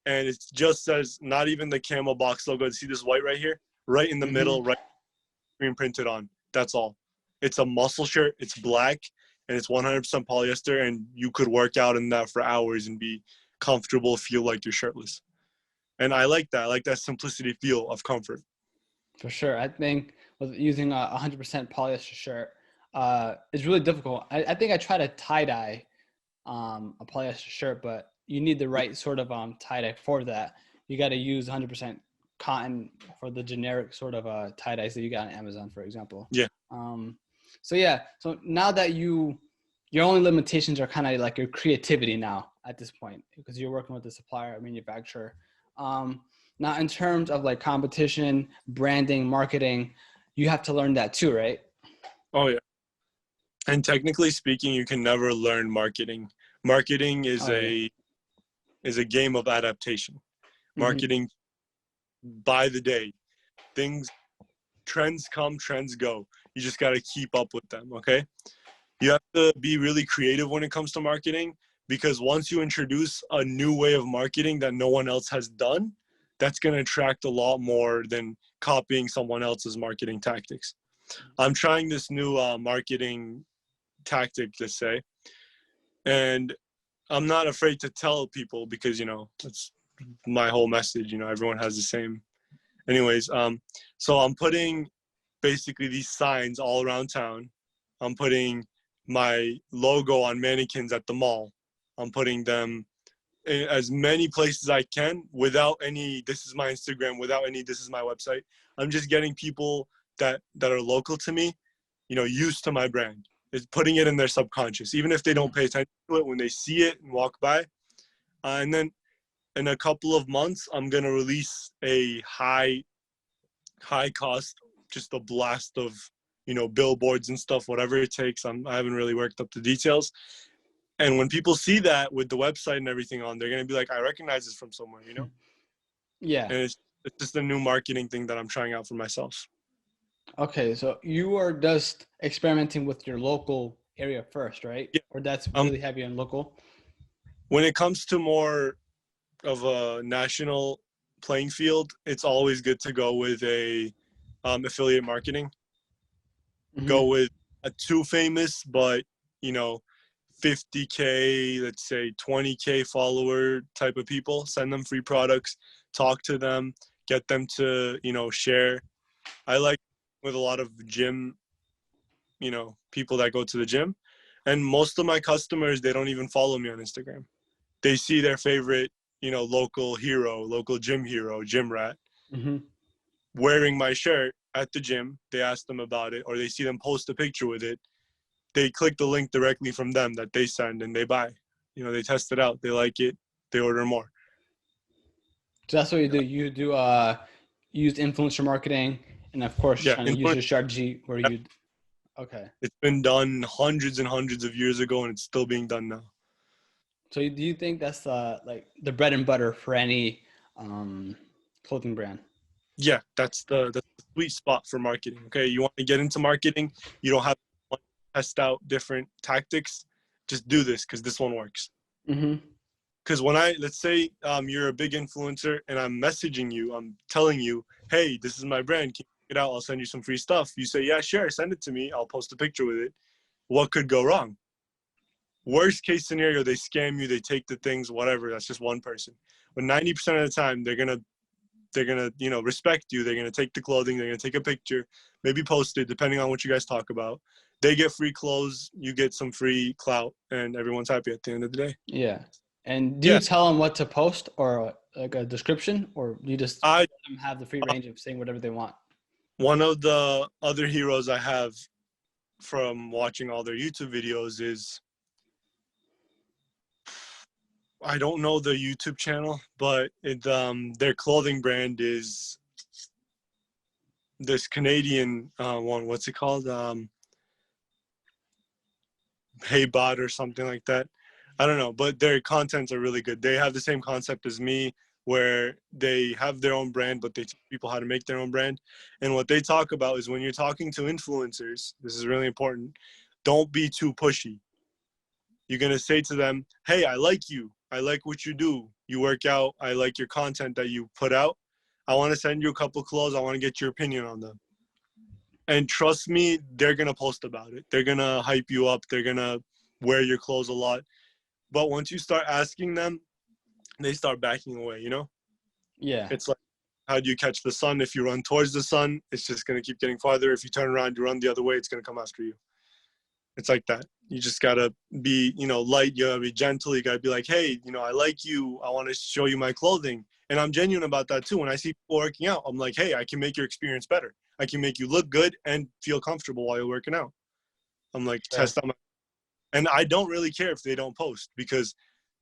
[SPEAKER 2] And it just says, not even the camo box logo. See this white right here? Right in the middle, right screen printed on. That's all. It's a muscle shirt. It's black, and it's 100% polyester, and you could work out in that for hours and be comfortable, feel like you're shirtless. And I like that. I like that simplicity feel of comfort.
[SPEAKER 1] For sure. I think with using a 100% polyester shirt, it's really difficult. I think I tried to tie-dye a polyester shirt, but you need the right sort of tie-dye for that. You got to use 100% cotton for the generic sort of tie-dyes that you got on Amazon, for example.
[SPEAKER 2] Yeah.
[SPEAKER 1] So yeah, so now that your only limitations are kind of like your creativity now at this point, because you're working with a supplier, a manufacturer. Now in terms of like competition, branding, marketing, you have to learn that too, right?
[SPEAKER 2] Oh yeah. And technically speaking, you can never learn marketing. Marketing is is a game of adaptation. Marketing by the day. Trends come, trends go. You just got to keep up with them, okay? You have to be really creative when it comes to marketing, because once you introduce a new way of marketing that no one else has done, that's going to attract a lot more than copying someone else's marketing tactics. I'm trying this new marketing tactic, to say, and I'm not afraid to tell people, because, you know, that's my whole message. You know, everyone has the same. Anyways, so I'm putting basically these signs all around town. I'm putting my logo on mannequins at the mall. I'm putting them in as many places I can without any, this is my Instagram, without any, this is my website. I'm just getting people that are local to me, you know, used to my brand. It's putting it in their subconscious, even if they don't pay attention to it, when they see it and walk by. And then in a couple of months, I'm going to release a high cost, just a blast of, you know, billboards and stuff, whatever it takes. I haven't really worked up the details. And when people see that with the website and everything on, they're going to be like, I recognize this from somewhere, you know?
[SPEAKER 1] Yeah.
[SPEAKER 2] And it's just a new marketing thing that I'm trying out for myself.
[SPEAKER 1] Okay, so you are just experimenting with your local area first, right?
[SPEAKER 2] Yeah.
[SPEAKER 1] Or that's really heavy on local?
[SPEAKER 2] When it comes to more of a national playing field, it's always good to go with a affiliate marketing. Go with a too famous, but, you know, 50K, let's say 20K follower type of people. Send them free products, talk to them, get them to, you know, share. I like with a lot of gym, you know, people that go to the gym. And most of my customers, they don't even follow me on Instagram. They see their favorite, you know, local hero, local gym hero, gym rat, wearing my shirt at the gym. They ask them about it, or they see them post a picture with it. They click the link directly from them that they send, and they buy. You know, they test it out. They like it. They order more.
[SPEAKER 1] So that's what you do. You do use influencer marketing, and of course,
[SPEAKER 2] Yeah,
[SPEAKER 1] kind of use your strategy where you. Okay.
[SPEAKER 2] it's been done hundreds and hundreds of years ago, and it's still being done now.
[SPEAKER 1] So do you think that's like the bread and butter for any clothing brand?
[SPEAKER 2] Yeah, that's the sweet spot for marketing. Okay, you want to get into marketing, you don't have to test out different tactics. Just do this because this one works. Because when let's say you're a big influencer and I'm messaging you, I'm telling you, hey, this is my brand, can you check it out? I'll send you some free stuff. You say, yeah, sure, send it to me. I'll post a picture with it. What could go wrong? Worst case scenario, they scam you, they take the things, whatever. That's just one person. But 90% of the time, they're gonna, you know, respect you. They're gonna take the clothing. They're gonna take a picture, maybe post it, depending on what you guys talk about. They get free clothes, you get some free clout, and everyone's happy at the end of the day.
[SPEAKER 1] Yeah. And do
[SPEAKER 2] Yeah,
[SPEAKER 1] you tell them what to post, or like a description, or do you just let them have the free range of saying whatever they want?
[SPEAKER 2] One of the other heroes I have from watching all their YouTube videos is, I don't know the YouTube channel, but their clothing brand is this Canadian one. What's it called? Heybot or something like that. I don't know, but their contents are really good. They have the same concept as me, where they have their own brand, but they teach people how to make their own brand. And what they talk about is when you're talking to influencers, this is really important, don't be too pushy. You're going to say to them, hey, I like you. I like what you do. You work out. I like your content that you put out. I want to send you a couple clothes. I want to get your opinion on them. And trust me, they're going to post about it. They're going to hype you up. They're going to wear your clothes a lot. But once you start asking them, they start backing away, you know?
[SPEAKER 1] Yeah.
[SPEAKER 2] It's like, how do you catch the sun? If you run towards the sun, it's just going to keep getting farther. If you turn around, you run the other way, it's going to come after you. It's like that. You just got to be, light. You got to be gentle. You got to be like, hey, I like you. I want to show you my clothing. And I'm genuine about that too. When I see people working out, I'm like, hey, I can make your experience better. I can make you look good and feel comfortable while you're working out. I'm like,
[SPEAKER 1] Sure.
[SPEAKER 2] test out my... And I don't really care if they don't post, because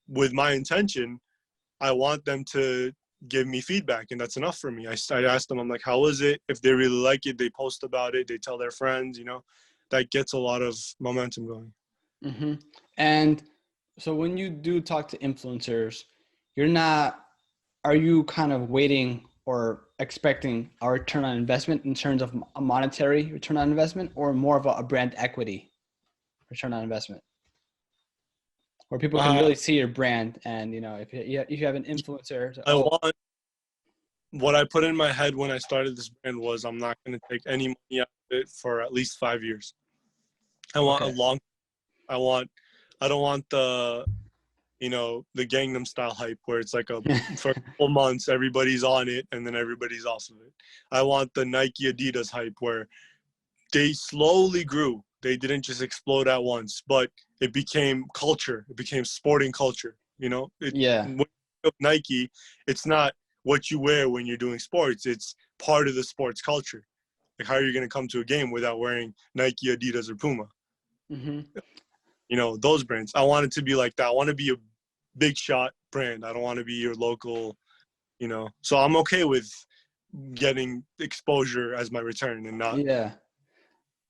[SPEAKER 2] with my intention, I want them to give me feedback, and that's enough for me. I ask them, I'm like, how was it? If they really like it, they post about it. They tell their friends, that gets a lot of momentum going.
[SPEAKER 1] Mm-hmm. And so when you do talk to influencers, are you kind of waiting or expecting a return on investment in terms of a monetary return on investment, or more of a brand equity return on investment, where people can really see your brand? And, if you have an influencer,
[SPEAKER 2] What I put in my head when I started this brand was, I'm not going to take any money out of it for at least 5 years. I want I don't want the Gangnam Style hype where it's like for a couple months, everybody's on it and then everybody's off of it. I want the Nike Adidas hype where they slowly grew. They didn't just explode at once, but it became culture. It became sporting culture.
[SPEAKER 1] Yeah.
[SPEAKER 2] Nike, it's not what you wear when you're doing sports. It's part of the sports culture. Like, how are you going to come to a game without wearing Nike, Adidas, or Puma?
[SPEAKER 1] Mm-hmm.
[SPEAKER 2] Those brands. I want it to be like that. I want to be a big shot brand. I don't want to be your local, So I'm okay with getting exposure as my return and not.
[SPEAKER 1] Yeah.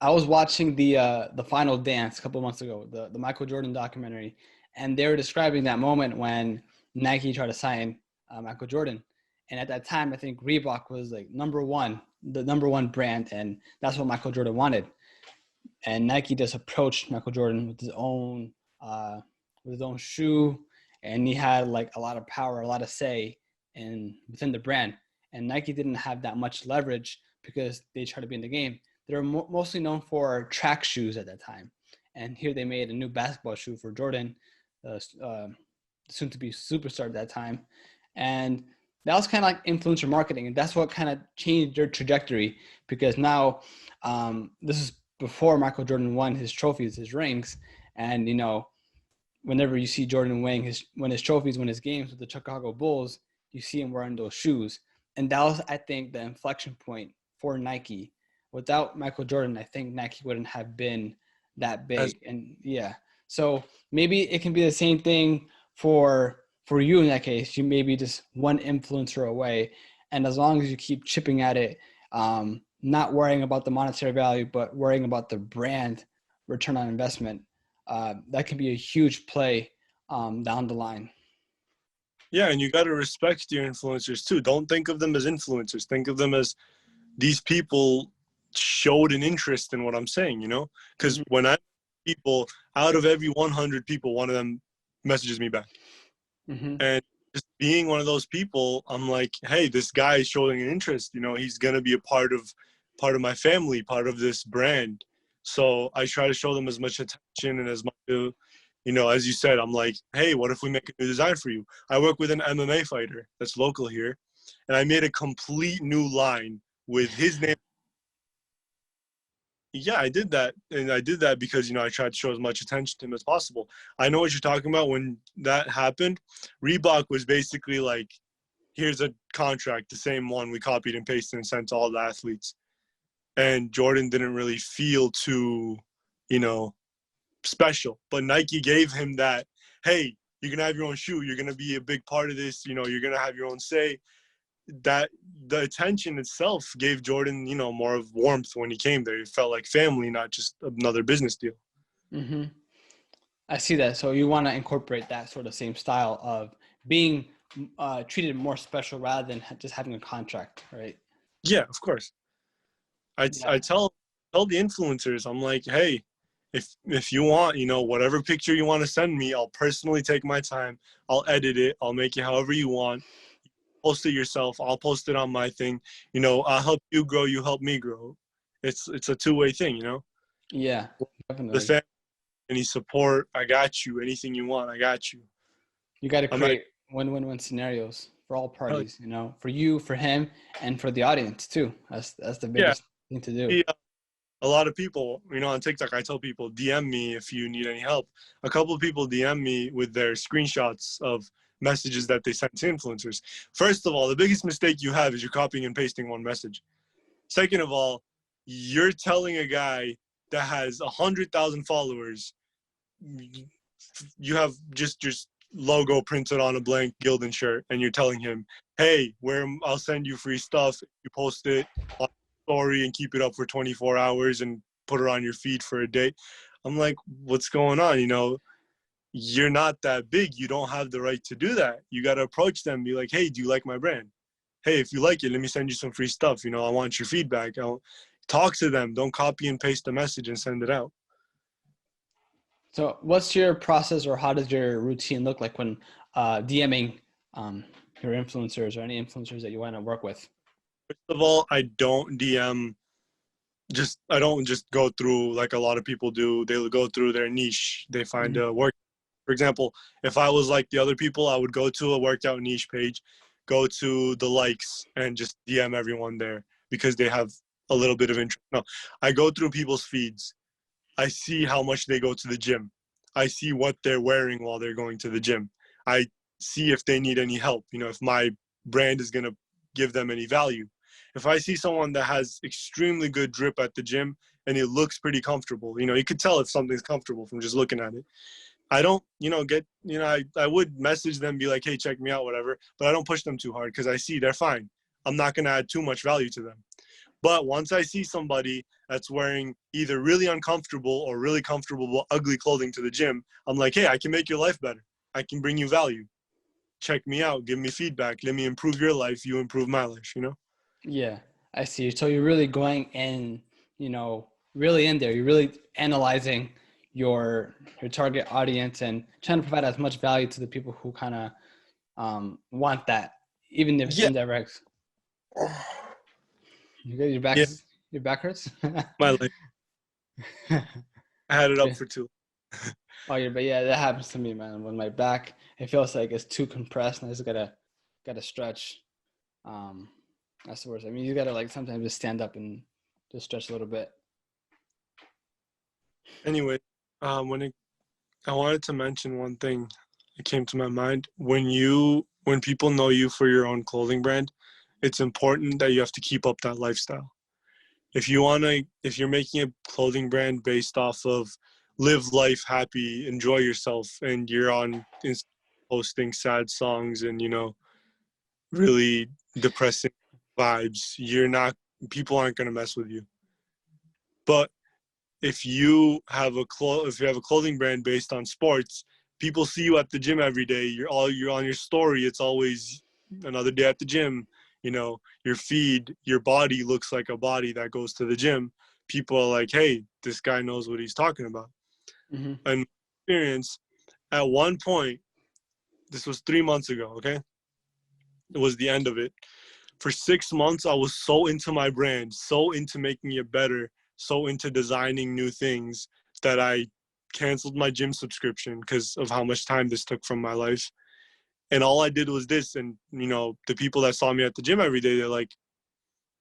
[SPEAKER 1] I was watching the Final Dance a couple of months ago, the Michael Jordan documentary, and they were describing that moment when Nike tried to sign Michael Jordan. And at that time, I think Reebok was like the number one brand, and that's what Michael Jordan wanted. And Nike just approached Michael Jordan with his own shoe, and he had like a lot of power, a lot of say within the brand. And Nike didn't have that much leverage because they tried to be in the game. They were mostly known for track shoes at that time, and here they made a new basketball shoe for Jordan, soon to be superstar at that time, and that was kind of like influencer marketing, and that's what kind of changed their trajectory, because now this is before Michael Jordan won his trophies, his rings, and whenever you see Jordan win his trophies, win his games with the Chicago Bulls, you see him wearing those shoes, and that was, I think, the inflection point for Nike. Without Michael Jordan, I think Nike wouldn't have been that big. And yeah, so maybe it can be the same thing for you in that case. You may be just one influencer away, and as long as you keep chipping at it, not worrying about the monetary value, but worrying about the brand return on investment, that can be a huge play down the line.
[SPEAKER 2] Yeah, and you got to respect your influencers too. Don't think of them as influencers. Think of them as these people showed an interest in what I'm saying, because
[SPEAKER 1] Mm-hmm.
[SPEAKER 2] when people, out of every 100 people, one of them messages me back.
[SPEAKER 1] Mm-hmm.
[SPEAKER 2] And just being one of those people, I'm like, hey, this guy is showing an interest. He's going to be a part of my family, part of this brand. So I try to show them as much attention and as much, as you said, I'm like, hey, what if we make a new design for you? I work with an MMA fighter that's local here, and I made a complete new line with his name. Yeah, I did that. And I did that because, I tried to show as much attention to him as possible. I know what you're talking about. When that happened, Reebok was basically like, here's a contract, the same one we copied and pasted and sent to all the athletes. And Jordan didn't really feel too, special. But Nike gave him that, hey, you're going to have your own shoe. You're going to be a big part of this. You're going to have your own say. that the attention itself gave Jordan, more of warmth when he came there. It felt like family, not just another business deal.
[SPEAKER 1] Mm-hmm. I see that. So you want to incorporate that sort of same style of being treated more special rather than just having a contract, right?
[SPEAKER 2] Yeah, of course. I
[SPEAKER 1] Yeah.
[SPEAKER 2] tell the influencers, I'm like, hey, if you want, whatever picture you want to send me, I'll personally take my time. I'll edit it. I'll make it however you want. Post it yourself. I'll post it on my thing. I'll help you grow. You help me grow. It's a two-way thing.
[SPEAKER 1] Yeah,
[SPEAKER 2] The
[SPEAKER 1] definitely.
[SPEAKER 2] family, any support, I got you. Anything you want, I got you.
[SPEAKER 1] You got to
[SPEAKER 2] I'm at,
[SPEAKER 1] create win-win-win scenarios for all parties, for you, for him, and for the audience too. That's the
[SPEAKER 2] yeah.
[SPEAKER 1] biggest thing to do.
[SPEAKER 2] A lot of people, on TikTok, I tell people, DM me if you need any help. A couple of people DM me with their screenshots of messages that they sent to influencers. First of all, the biggest mistake you have is you're copying and pasting one message. Second of all, you're telling a guy that has 100,000 followers, you have just your logo printed on a blank Gildan shirt, and you're telling him, hey, I'll send you free stuff. You post it on story and keep it up for 24 hours and put it on your feed for a day. I'm like, what's going on? You're not that big. You don't have the right to do that. You got to approach them, be like, hey, do you like my brand? Hey, if you like it, let me send you some free stuff. I want your feedback. I'll talk to them. Don't copy and paste the message and send it out.
[SPEAKER 1] So what's your process, or how does your routine look like when DMing your influencers or any influencers that you want to work with?
[SPEAKER 2] First of all, I don't DM. I don't just go through like a lot of people do. They'll go through their niche. They find
[SPEAKER 1] Mm-hmm.
[SPEAKER 2] a work. For example, if I was like the other people, I would go to a workout niche page, go to the likes, and just DM everyone there because they have a little bit of interest. No, I go through people's feeds. I see how much they go to the gym. I see what they're wearing while they're going to the gym. I see if they need any help, if my brand is going to give them any value. If I see someone that has extremely good drip at the gym and it looks pretty comfortable, you could tell if something's comfortable from just looking at it. I don't, I would message them, be like, hey, check me out, whatever, but I don't push them too hard because I see they're fine. I'm not going to add too much value to them. But once I see somebody that's wearing either really uncomfortable or really comfortable but ugly clothing to the gym, I'm like, hey, I can make your life better. I can bring you value. Check me out. Give me feedback. Let me improve your life. You improve my life.
[SPEAKER 1] Yeah, I see. So you're really going in, really in there. You're really analyzing your target audience and trying to provide as much value to the people who kind of want that, even if it's
[SPEAKER 2] Yeah.
[SPEAKER 1] indirect. You got
[SPEAKER 2] Yeah.
[SPEAKER 1] your back hurts.
[SPEAKER 2] My life. I had it up for two.
[SPEAKER 1] Oh yeah, but yeah, that happens to me, man. When my back, it feels like it's too compressed, and I just gotta stretch. Um, that's the worst. I mean, you gotta like sometimes just stand up and just stretch a little bit.
[SPEAKER 2] Anyway, I wanted to mention one thing that came to my mind. When people know you for your own clothing brand, it's important that you have to keep up that lifestyle. If you're making a clothing brand based off of live life happy, enjoy yourself, and you're on posting sad songs and really depressing vibes, people aren't going to mess with you. But if if you have a clothing brand based on sports, people see you at the gym every day. You're on your story. It's always another day at the gym. Your feed, your body looks like a body that goes to the gym. People are like, hey, this guy knows what he's talking about.
[SPEAKER 1] Mm-hmm.
[SPEAKER 2] And experience, at one point, this was 3 months ago, okay? It was the end of it. For 6 months, I was so into my brand, so into making it better, so into designing new things that I canceled my gym subscription because of how much time this took from my life. And all I did was this. And, the people that saw me at the gym every day, they're like,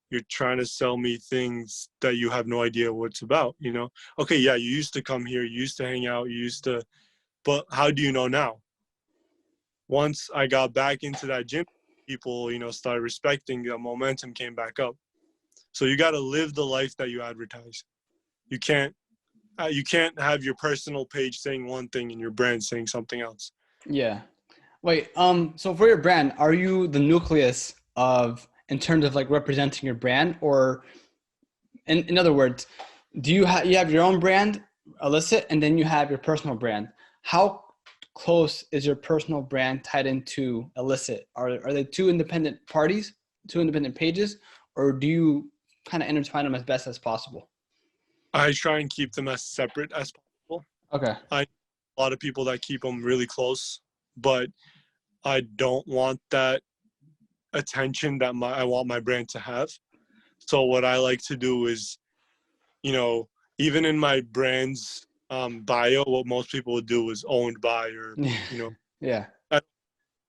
[SPEAKER 2] you're trying to sell me things that you have no idea what it's about. Okay, yeah, you used to come here, you used to hang out, but how do you know now? Once I got back into that gym, people, started respecting, the momentum came back up. So you got to live the life that you advertise. You can't have your personal page saying one thing and your brand saying something else.
[SPEAKER 1] Yeah. Wait. So for your brand, are you the nucleus of in terms of like representing your brand, or in other words, do you have your own brand, Illicit, and then you have your personal brand? How close is your personal brand tied into Illicit? Are they two independent parties, two independent pages, or do you kind of intertwine them as best as possible?
[SPEAKER 2] I try and keep them as separate as possible.
[SPEAKER 1] Okay.
[SPEAKER 2] I a lot of people that keep them really close, but I don't want that attention that I want my brand to have. So what I like to do is, you know, even in my brand's bio, what most people would do is owned by, or, you know,
[SPEAKER 1] Yeah.
[SPEAKER 2] I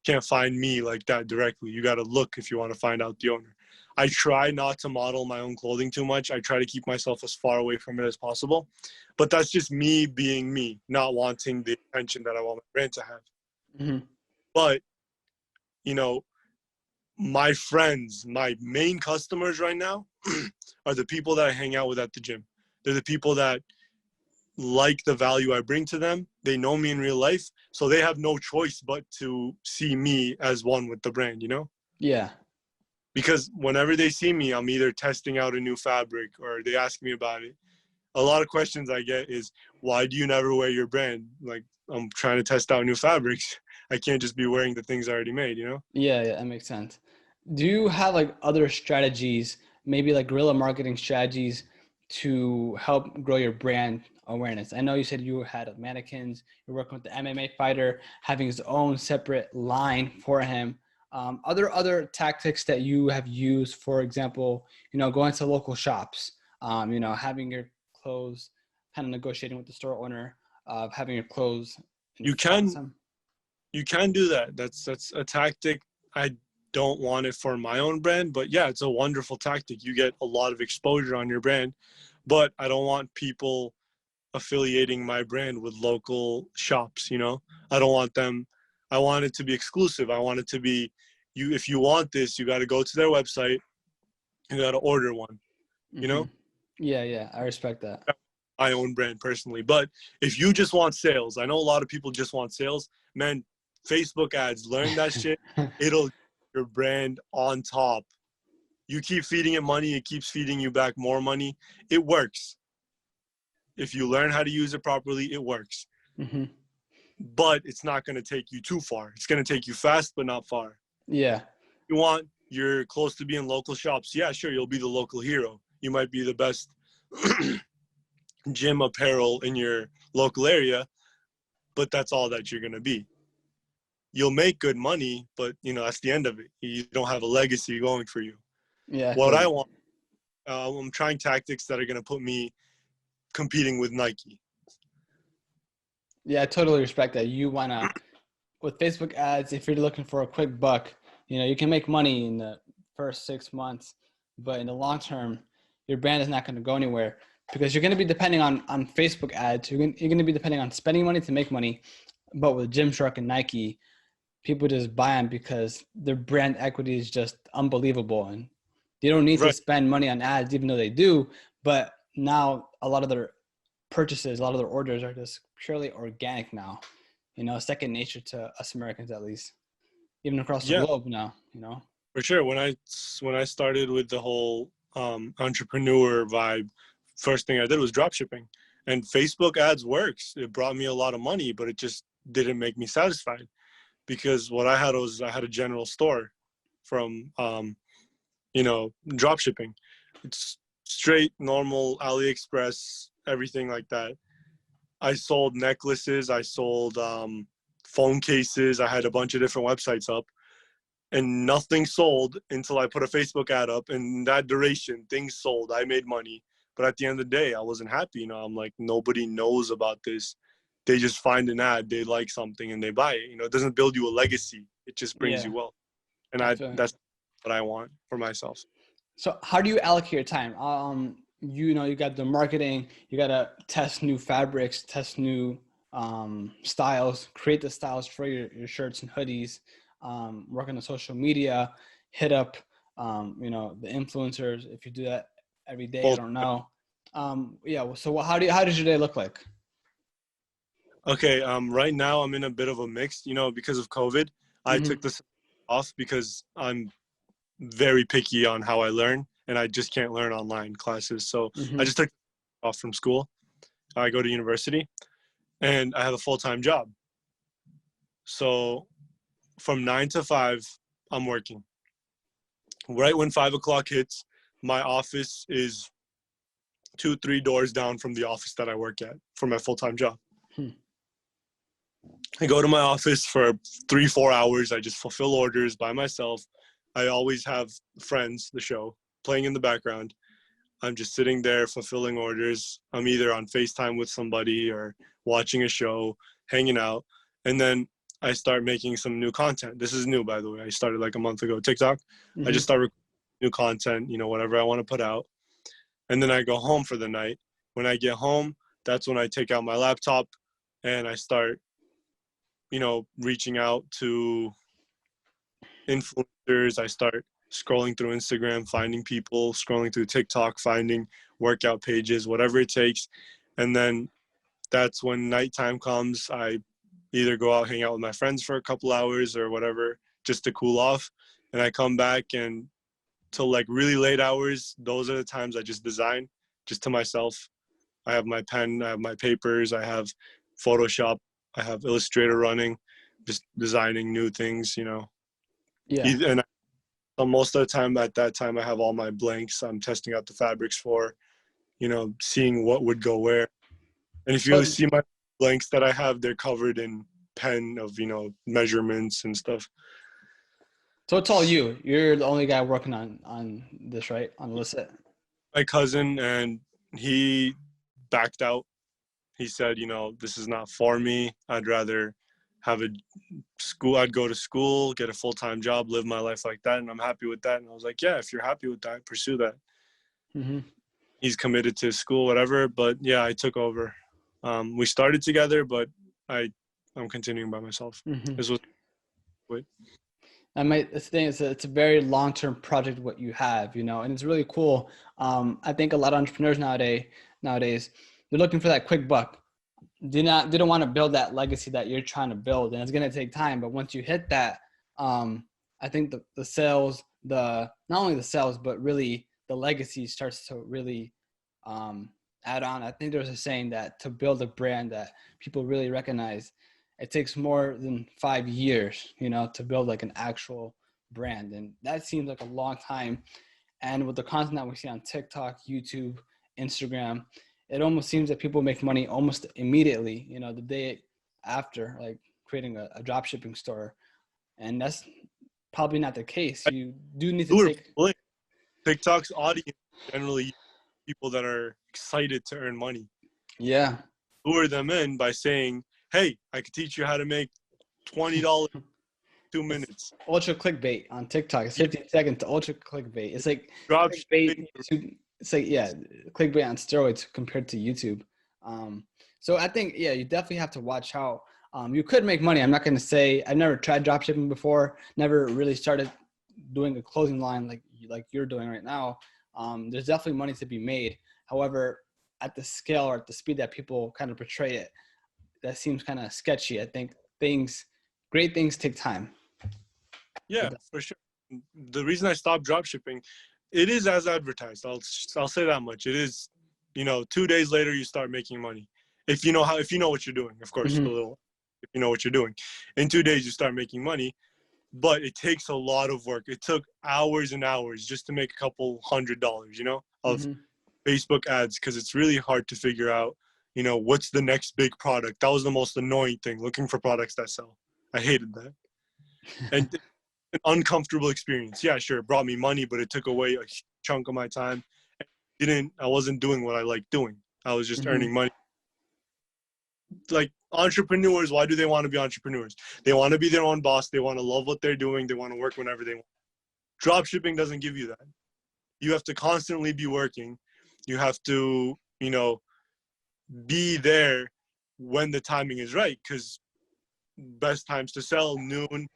[SPEAKER 2] can't find me like that directly. You got to look if you want to find out the owner. I try not to model my own clothing too much. I try to keep myself as far away from it as possible. But that's just me being me, not wanting the attention that I want my brand to have.
[SPEAKER 1] Mm-hmm.
[SPEAKER 2] But, you know, my friends, my main customers right now are the people that I hang out with at the gym. They're the people that like the value I bring to them. They know me in real life, so they have no choice but to see me as one with the brand, you know?
[SPEAKER 1] Yeah.
[SPEAKER 2] Because whenever they see me, I'm either testing out a new fabric or they ask me about it. A lot of questions I get is, why do you never wear your brand? Like, I'm trying to test out new fabrics. I can't just be wearing the things I already made, you know?
[SPEAKER 1] Yeah, that makes sense. Do you have like other strategies, maybe like guerrilla marketing strategies to help grow your brand awareness? I know you said you had mannequins, you're working with the MMA fighter, having his own separate line for him. Other tactics that you have used, for example, going to local shops, having your clothes, kind of negotiating with the store owner, having your clothes in
[SPEAKER 2] You
[SPEAKER 1] stock.
[SPEAKER 2] can you can do that. That's a tactic. I don't want it for my own brand, but yeah, it's a wonderful tactic. You get a lot of exposure on your brand, but I don't want people affiliating my brand with local shops, you know? I don't want them. I want it to be exclusive. I want it to be, you if you want this, you got to go to their website, you got to order one, you
[SPEAKER 1] Mm-hmm.
[SPEAKER 2] know?
[SPEAKER 1] Yeah, I respect that.
[SPEAKER 2] My own brand personally. But if you just want sales, I know a lot of people just want sales. Man, Facebook ads, learn that shit. It'll get your brand on top. You keep feeding it money, it keeps feeding you back more money. It works. If you learn how to use it properly, it works.
[SPEAKER 1] Mm-hmm.
[SPEAKER 2] But it's not going to take you too far. It's going to take you fast, but not far.
[SPEAKER 1] Yeah.
[SPEAKER 2] You want you're close to being local shops. Yeah, sure, you'll be the local hero. You might be the best gym apparel in your local area, but that's all that you're going to be. You'll make good money, but that's the end of it. You don't have a legacy going for you.
[SPEAKER 1] Yeah, I
[SPEAKER 2] What
[SPEAKER 1] feel
[SPEAKER 2] I
[SPEAKER 1] you.
[SPEAKER 2] want, I'm trying tactics that are going to put me competing with Nike.
[SPEAKER 1] Yeah, I totally respect that. You wanna, with Facebook ads, if you're looking for a quick buck, you can make money in the first 6 months, but in the long term, your brand is not going to go anywhere because you're going to be depending on Facebook ads. You're going to be depending on spending money to make money. But with Gymshark and Nike, people just buy them because their brand equity is just unbelievable, and they don't need to
[SPEAKER 2] Right.
[SPEAKER 1] spend money on ads, even though they do. But now a lot of their purchases, a lot of their orders are just purely organic now. Second nature to us Americans, at least, even across the
[SPEAKER 2] Yeah,
[SPEAKER 1] globe now.
[SPEAKER 2] for sure. When I started with the whole entrepreneur vibe, first thing I did was drop shipping, and Facebook ads works. It brought me a lot of money, but it just didn't make me satisfied because what I had a general store from drop shipping. It's straight normal AliExpress, everything like that. I sold necklaces, I sold phone cases, I had a bunch of different websites up, and nothing sold until I put a Facebook ad up. And in that duration, things sold. I made money. But at the end of the day, I wasn't happy. I'm like, nobody knows about this. They just find an ad, they like something, and they buy it. It doesn't build you a legacy. It just brings
[SPEAKER 1] Yeah,
[SPEAKER 2] you wealth. And
[SPEAKER 1] I feel it.
[SPEAKER 2] that's what I want for myself.
[SPEAKER 1] So how do you allocate your time? You got the marketing, you got to test new fabrics, test new styles, create the styles for your shirts and hoodies, work on the social media, hit up, the influencers. If you do that every day, I
[SPEAKER 2] Well,
[SPEAKER 1] don't know. Yeah. So how does your day look like?
[SPEAKER 2] okay. Right now I'm in a bit of a mix. Because of COVID, I
[SPEAKER 1] Mm-hmm.
[SPEAKER 2] took this off because I'm very picky on how I learn, and I just can't learn online classes. So I just took off from school. I go to university, and I have a full-time job. So from 9 to 5, I'm working. Right when 5 o'clock hits, my office is 2-3 doors down from the office that I work at for my full-time job. I go to my office for 3-4 hours. I just fulfill orders by myself. I always have friends, the show, playing in the background. I'm just sitting there fulfilling orders. I'm either on FaceTime with somebody or watching a show, hanging out. And then I start making some new content. This is new, by the way. I started like a month ago, TikTok. I just start recording new content, whatever I want to put out. And then I go home for the night. When I get home, that's when I take out my laptop and I start, reaching out to influencers. I start scrolling through Instagram, finding people, scrolling through TikTok, finding workout pages, whatever it takes. And then that's when nighttime comes. I either go out, hang out with my friends for a couple hours or whatever, just to cool off. And I come back, and till like really late hours, those are the times I just design just to myself. I have my pen, I have my papers, I have Photoshop, I have Illustrator running, just designing new things,
[SPEAKER 1] Yeah.
[SPEAKER 2] And most of the time, at that time, I have all my blanks I'm testing out the fabrics for, seeing what would go where. And if you see my blanks that I have, they're covered in pen of, measurements and stuff.
[SPEAKER 1] So it's all you. You're the only guy working on this, right? On Illicit.
[SPEAKER 2] My cousin, and he backed out. He said, this is not for me. I'd rather have a school. I'd go to school, get a full-time job, live my life like that. And I'm happy with that. And I was like, yeah, if you're happy with that, pursue that. He's committed to school, whatever. But yeah, I took over. We started together, but I'm continuing by myself. This was wait.
[SPEAKER 1] The thing is, it's a very long-term project what you have, and it's really cool. I think a lot of entrepreneurs nowadays, they're looking for that quick buck. They don't want to build that legacy that you're trying to build, and it's going to take time. But once you hit that, I think the sales, not only the sales, but really the legacy starts to really add on. I think there's a saying that to build a brand that people really recognize, it takes more than 5 years, to build like an actual brand. And that seems like a long time. And with the content that we see on TikTok, YouTube, Instagram, it almost seems that people make money almost immediately, the day after, like creating a drop shipping store. And that's probably not the case. You do need to take
[SPEAKER 2] TikTok's audience generally people that are excited to earn money.
[SPEAKER 1] Yeah.
[SPEAKER 2] Lure them in by saying, hey, I could teach you how to make $20 2 minutes.
[SPEAKER 1] It's ultra clickbait on TikTok. It's 15 seconds to ultra clickbait. It's like
[SPEAKER 2] drop
[SPEAKER 1] clickbait. It's like, clickbait on steroids compared to YouTube. So I think, you definitely have to watch how you could make money. I'm not going to say I've never tried drop shipping before, never really started doing a clothing line like you're doing right now. There's definitely money to be made. However, at the scale or at the speed that people kind of portray it, that seems kind of sketchy. I think great things take time.
[SPEAKER 2] Yeah, for sure. The reason I stopped drop shipping, it is as advertised. I'll say that much. It is, 2 days later you start making money. If you know what you're doing, of course, if you know what you're doing. In 2 days you start making money, but it takes a lot of work. It took hours and hours just to make a couple $100, of Facebook ads, because it's really hard to figure out, what's the next big product. That was the most annoying thing, looking for products that sell. I hated that. And an uncomfortable experience. Yeah, sure, it brought me money, but it took away a chunk of my time. I wasn't doing what I liked doing. I was just earning money. Like entrepreneurs, why do they want to be entrepreneurs? They want to be their own boss. They want to love what they're doing. They want to work whenever they want. Drop shipping doesn't give you that. You have to constantly be working. You have to, be there when the timing is right, because best times to sell, noon,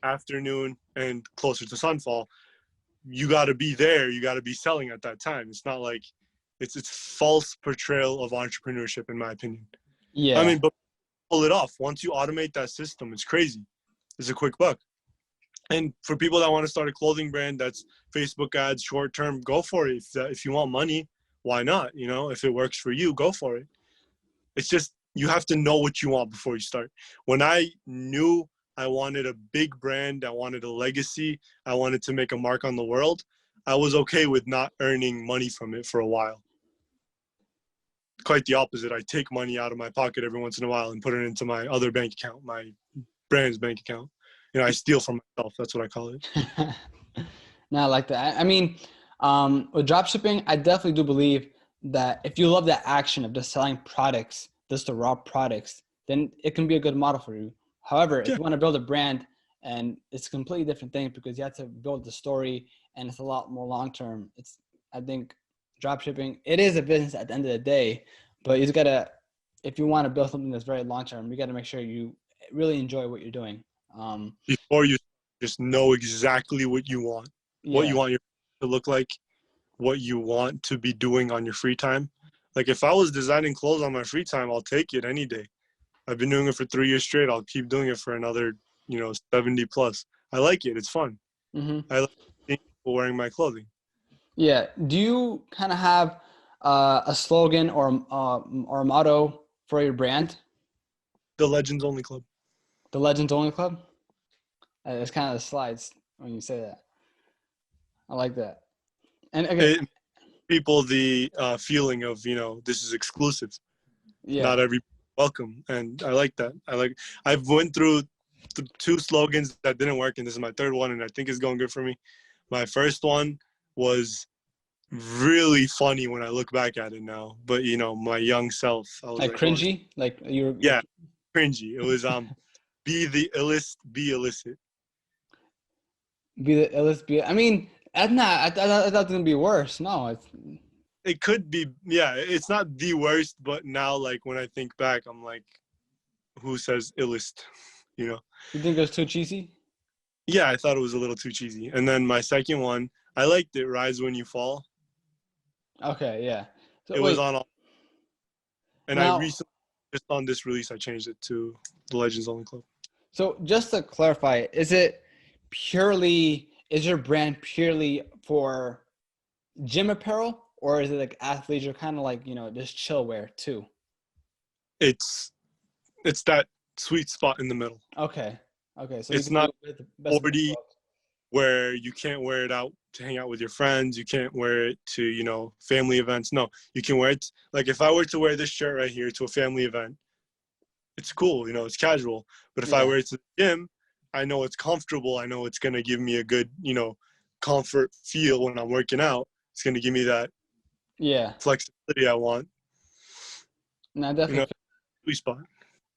[SPEAKER 2] afternoon, and closer to sunfall. You got to be there. You got to be selling at that time. It's not like it's false portrayal of entrepreneurship, in my opinion.
[SPEAKER 1] Yeah.
[SPEAKER 2] I mean, but pull it off. Once you automate that system, it's crazy. It's a quick buck. And for people that want to start a clothing brand, that's Facebook ads, short term, go for it. If you want money, why not? You know, if it works for you, go for it. It's just you have to know what you want before you start. When I knew I wanted a big brand, I wanted a legacy, I wanted to make a mark on the world, I was okay with not earning money from it for a while. Quite the opposite. I take money out of my pocket every once in a while and put it into my other bank account, my brand's bank account. You know, I steal from myself. That's what I call it.
[SPEAKER 1] No, I like that. I mean, with drop shipping, I definitely do believe that if you love the action of just selling products, just the raw products, then it can be a good model for you. However, if
[SPEAKER 2] Yeah.
[SPEAKER 1] you want to build a brand, and it's a completely different thing because you have to build the story and it's a lot more long term. I think drop shipping, it is a business at the end of the day, but you just gotta, if you want to build something that's very long term, you got to make sure you really enjoy what you're doing.
[SPEAKER 2] Before you just know exactly what you
[SPEAKER 1] Yeah.
[SPEAKER 2] want your to look like, what you want to be doing on your free time. Like if I was designing clothes on my free time, I'll take it any day. I've been doing it for 3 years straight. I'll keep doing it for another, 70 plus. I like it. It's fun.
[SPEAKER 1] Hmm.
[SPEAKER 2] I like seeing people wearing my clothing.
[SPEAKER 1] Yeah. Do you kind of have a slogan or a motto for your brand?
[SPEAKER 2] The Legends Only Club.
[SPEAKER 1] The Legends Only Club? It's kind of the slides when you say that. I like that. And okay,
[SPEAKER 2] It people the feeling of this is exclusive.
[SPEAKER 1] yeah.
[SPEAKER 2] Not every welcome, and I like that. I've went through two slogans that didn't work, and this is my third one, and I think it's going good for me. My first one was really funny when I look back at it now, but my young self, I was
[SPEAKER 1] Like
[SPEAKER 2] like, oh
[SPEAKER 1] cringy, like you're
[SPEAKER 2] yeah, cringy. It was be the illest, be illicit.
[SPEAKER 1] be the illest. Be I mean, that's not. I thought it was gonna be worse. No, it's.
[SPEAKER 2] It could be, yeah. It's not the worst, but now like when I think back, I'm like, who says illest? You know?
[SPEAKER 1] You think it was too cheesy?
[SPEAKER 2] Yeah, I thought it was a little too cheesy. And then my second one, I liked it. Rise when you fall.
[SPEAKER 1] Okay, yeah. So
[SPEAKER 2] It was
[SPEAKER 1] wait,
[SPEAKER 2] on, and I
[SPEAKER 1] now,
[SPEAKER 2] recently just on this release, I changed it to the Legends Only Club.
[SPEAKER 1] so just to clarify, is your brand purely for gym apparel, or is it like athleisure, kind of like just chill wear too?
[SPEAKER 2] It's it's that sweet spot in the middle.
[SPEAKER 1] Okay, okay. So you
[SPEAKER 2] It's
[SPEAKER 1] can do
[SPEAKER 2] not
[SPEAKER 1] the best of both
[SPEAKER 2] sporty
[SPEAKER 1] worlds.
[SPEAKER 2] where you can't wear it out to hang out with your friends. You can't wear it to, family events. No, you can wear it. Like if I were to wear this shirt right here to a family event, it's cool, it's casual. But if I
[SPEAKER 1] Yeah,
[SPEAKER 2] wear it to the gym, I know it's comfortable. I know it's going to give me a good, comfort feel when I'm working out. It's going to give me that
[SPEAKER 1] yeah.
[SPEAKER 2] flexibility I want,
[SPEAKER 1] No,
[SPEAKER 2] you know,
[SPEAKER 1] definitely.
[SPEAKER 2] sweet spot.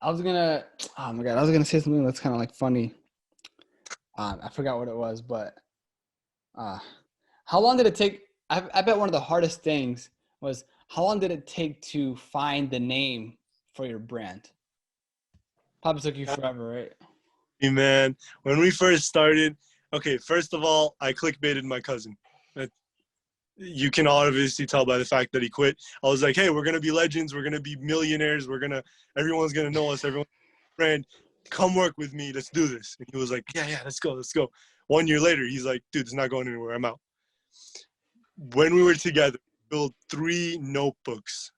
[SPEAKER 1] I was gonna. Oh my god, I was gonna say something that's kind of like funny. I forgot what it was, but uh, how long did it take? I bet one of the hardest things was how long did it take to find the name for your brand? Probably took you forever, right?
[SPEAKER 2] Hey, man, when we first started, okay, first of all, I clickbaited my cousin. You can obviously tell by the fact that he quit. I was like, hey, we're gonna be legends, we're gonna be millionaires, everyone's gonna know us, everyone's brand. Come work with me, let's do this. And he was like, yeah, let's go. 1 year later, he's like, dude, it's not going anywhere, I'm out. When we were together, we built three notebooks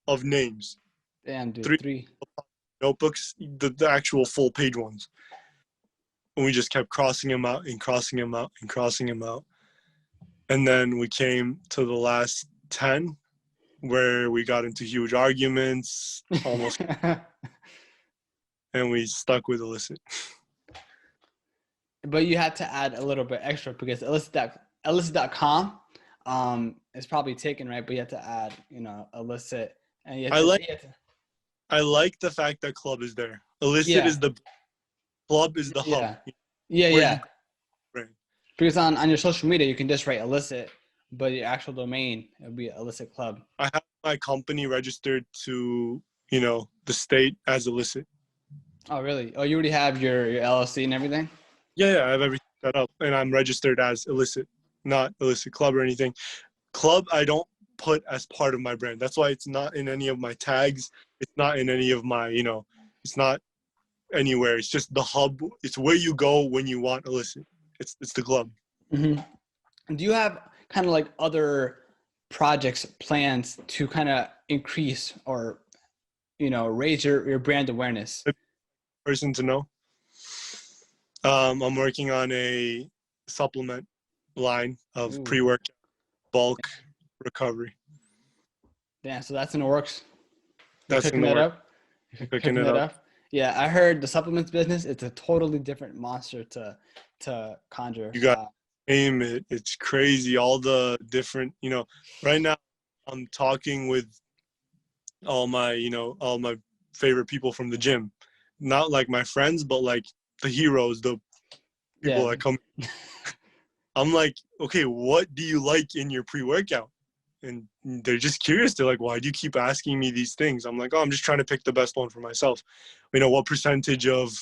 [SPEAKER 2] of names,
[SPEAKER 1] Damn, dude,
[SPEAKER 2] three
[SPEAKER 1] three.
[SPEAKER 2] notebooks, the actual full page ones. And we just kept crossing them out and crossing them out and crossing them out. And then we came to the last 10 where we got into huge arguments almost, and we stuck with illicit.
[SPEAKER 1] But you had to add a little bit extra because illicit.com is probably taken, right? But you have to add, illicit, and
[SPEAKER 2] I like I like the fact that club is there. Illicit
[SPEAKER 1] yeah,
[SPEAKER 2] is the club is the hub
[SPEAKER 1] yeah, yeah,
[SPEAKER 2] where you
[SPEAKER 1] yeah.
[SPEAKER 2] bring.
[SPEAKER 1] Because on your social media, you can just write illicit, but your actual domain, it would be illicit club.
[SPEAKER 2] I have my company registered to, the state as illicit.
[SPEAKER 1] Oh, really? Oh, you already have your LLC and everything?
[SPEAKER 2] Yeah, I have everything set up and I'm registered as illicit, not illicit club or anything. Club I don't put as part of my brand. That's why it's not in any of my tags. It's not in any of my, it's not anywhere. It's just the hub. It's where you go when you want illicit. It's the club.
[SPEAKER 1] Mm-hmm. Do you have kind of like other projects, plans to kind of increase or, raise your brand awareness?
[SPEAKER 2] Person to know. I'm working on a supplement line of
[SPEAKER 1] Ooh,
[SPEAKER 2] pre-workout bulk recovery.
[SPEAKER 1] damn. So that's in the works. You're
[SPEAKER 2] That's in
[SPEAKER 1] cooking
[SPEAKER 2] the
[SPEAKER 1] that
[SPEAKER 2] work.
[SPEAKER 1] up?
[SPEAKER 2] I'm
[SPEAKER 1] You're
[SPEAKER 2] cooking
[SPEAKER 1] cooking
[SPEAKER 2] it
[SPEAKER 1] that
[SPEAKER 2] up.
[SPEAKER 1] up? Yeah, I heard the supplements business, it's a totally different monster to conjure.
[SPEAKER 2] You got name it. It's crazy. All the different, right now I'm talking with all my favorite people from the gym. Not like my friends, but like the heroes, the people
[SPEAKER 1] Yeah.
[SPEAKER 2] that come. I'm like, okay, what do you like in your pre-workout? And they're just curious. They're like, why do you keep asking me these things? I'm like, oh, I'm just trying to pick the best one for myself. What percentage of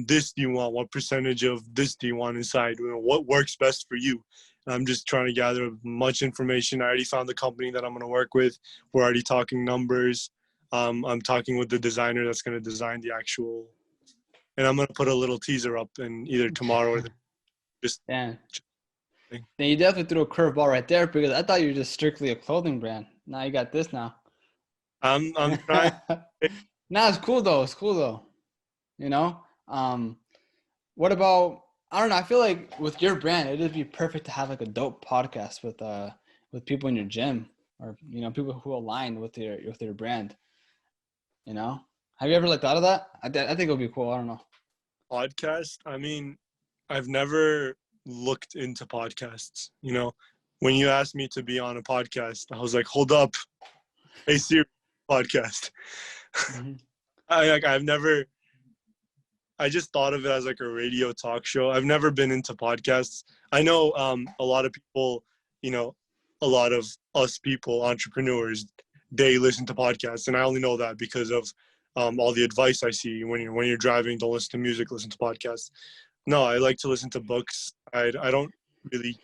[SPEAKER 2] this do you want? What percentage of this do you want inside? What works best for you? And I'm just trying to gather much information. I already found the company that I'm going to work with. We're already talking numbers. I'm talking with the designer that's going to design the actual, and I'm going to put a little teaser up and either tomorrow or just.
[SPEAKER 1] Damn. Then you definitely threw a curveball right there because I thought you were just strictly a clothing brand. Now you got this now.
[SPEAKER 2] I'm trying.
[SPEAKER 1] Nah, it's cool though. It's cool though. You know? What about, I don't know, I feel like with your brand, it'd be perfect to have like a dope podcast with people in your gym or people who align with your brand. Have you ever like thought of that? I think it would be cool. I don't know.
[SPEAKER 2] Podcast. I've never looked into podcasts. When you asked me to be on a podcast, I was like, hold up, hey Siri, podcast.
[SPEAKER 1] Mm-hmm.
[SPEAKER 2] I've never. I just thought of it as like a radio talk show. I've never been into podcasts. I know a lot of people, a lot of us people, entrepreneurs, they listen to podcasts, and I only know that because of all the advice I see when you're driving. Don't listen to music, listen to podcasts. No, I like to listen to books. I don't really.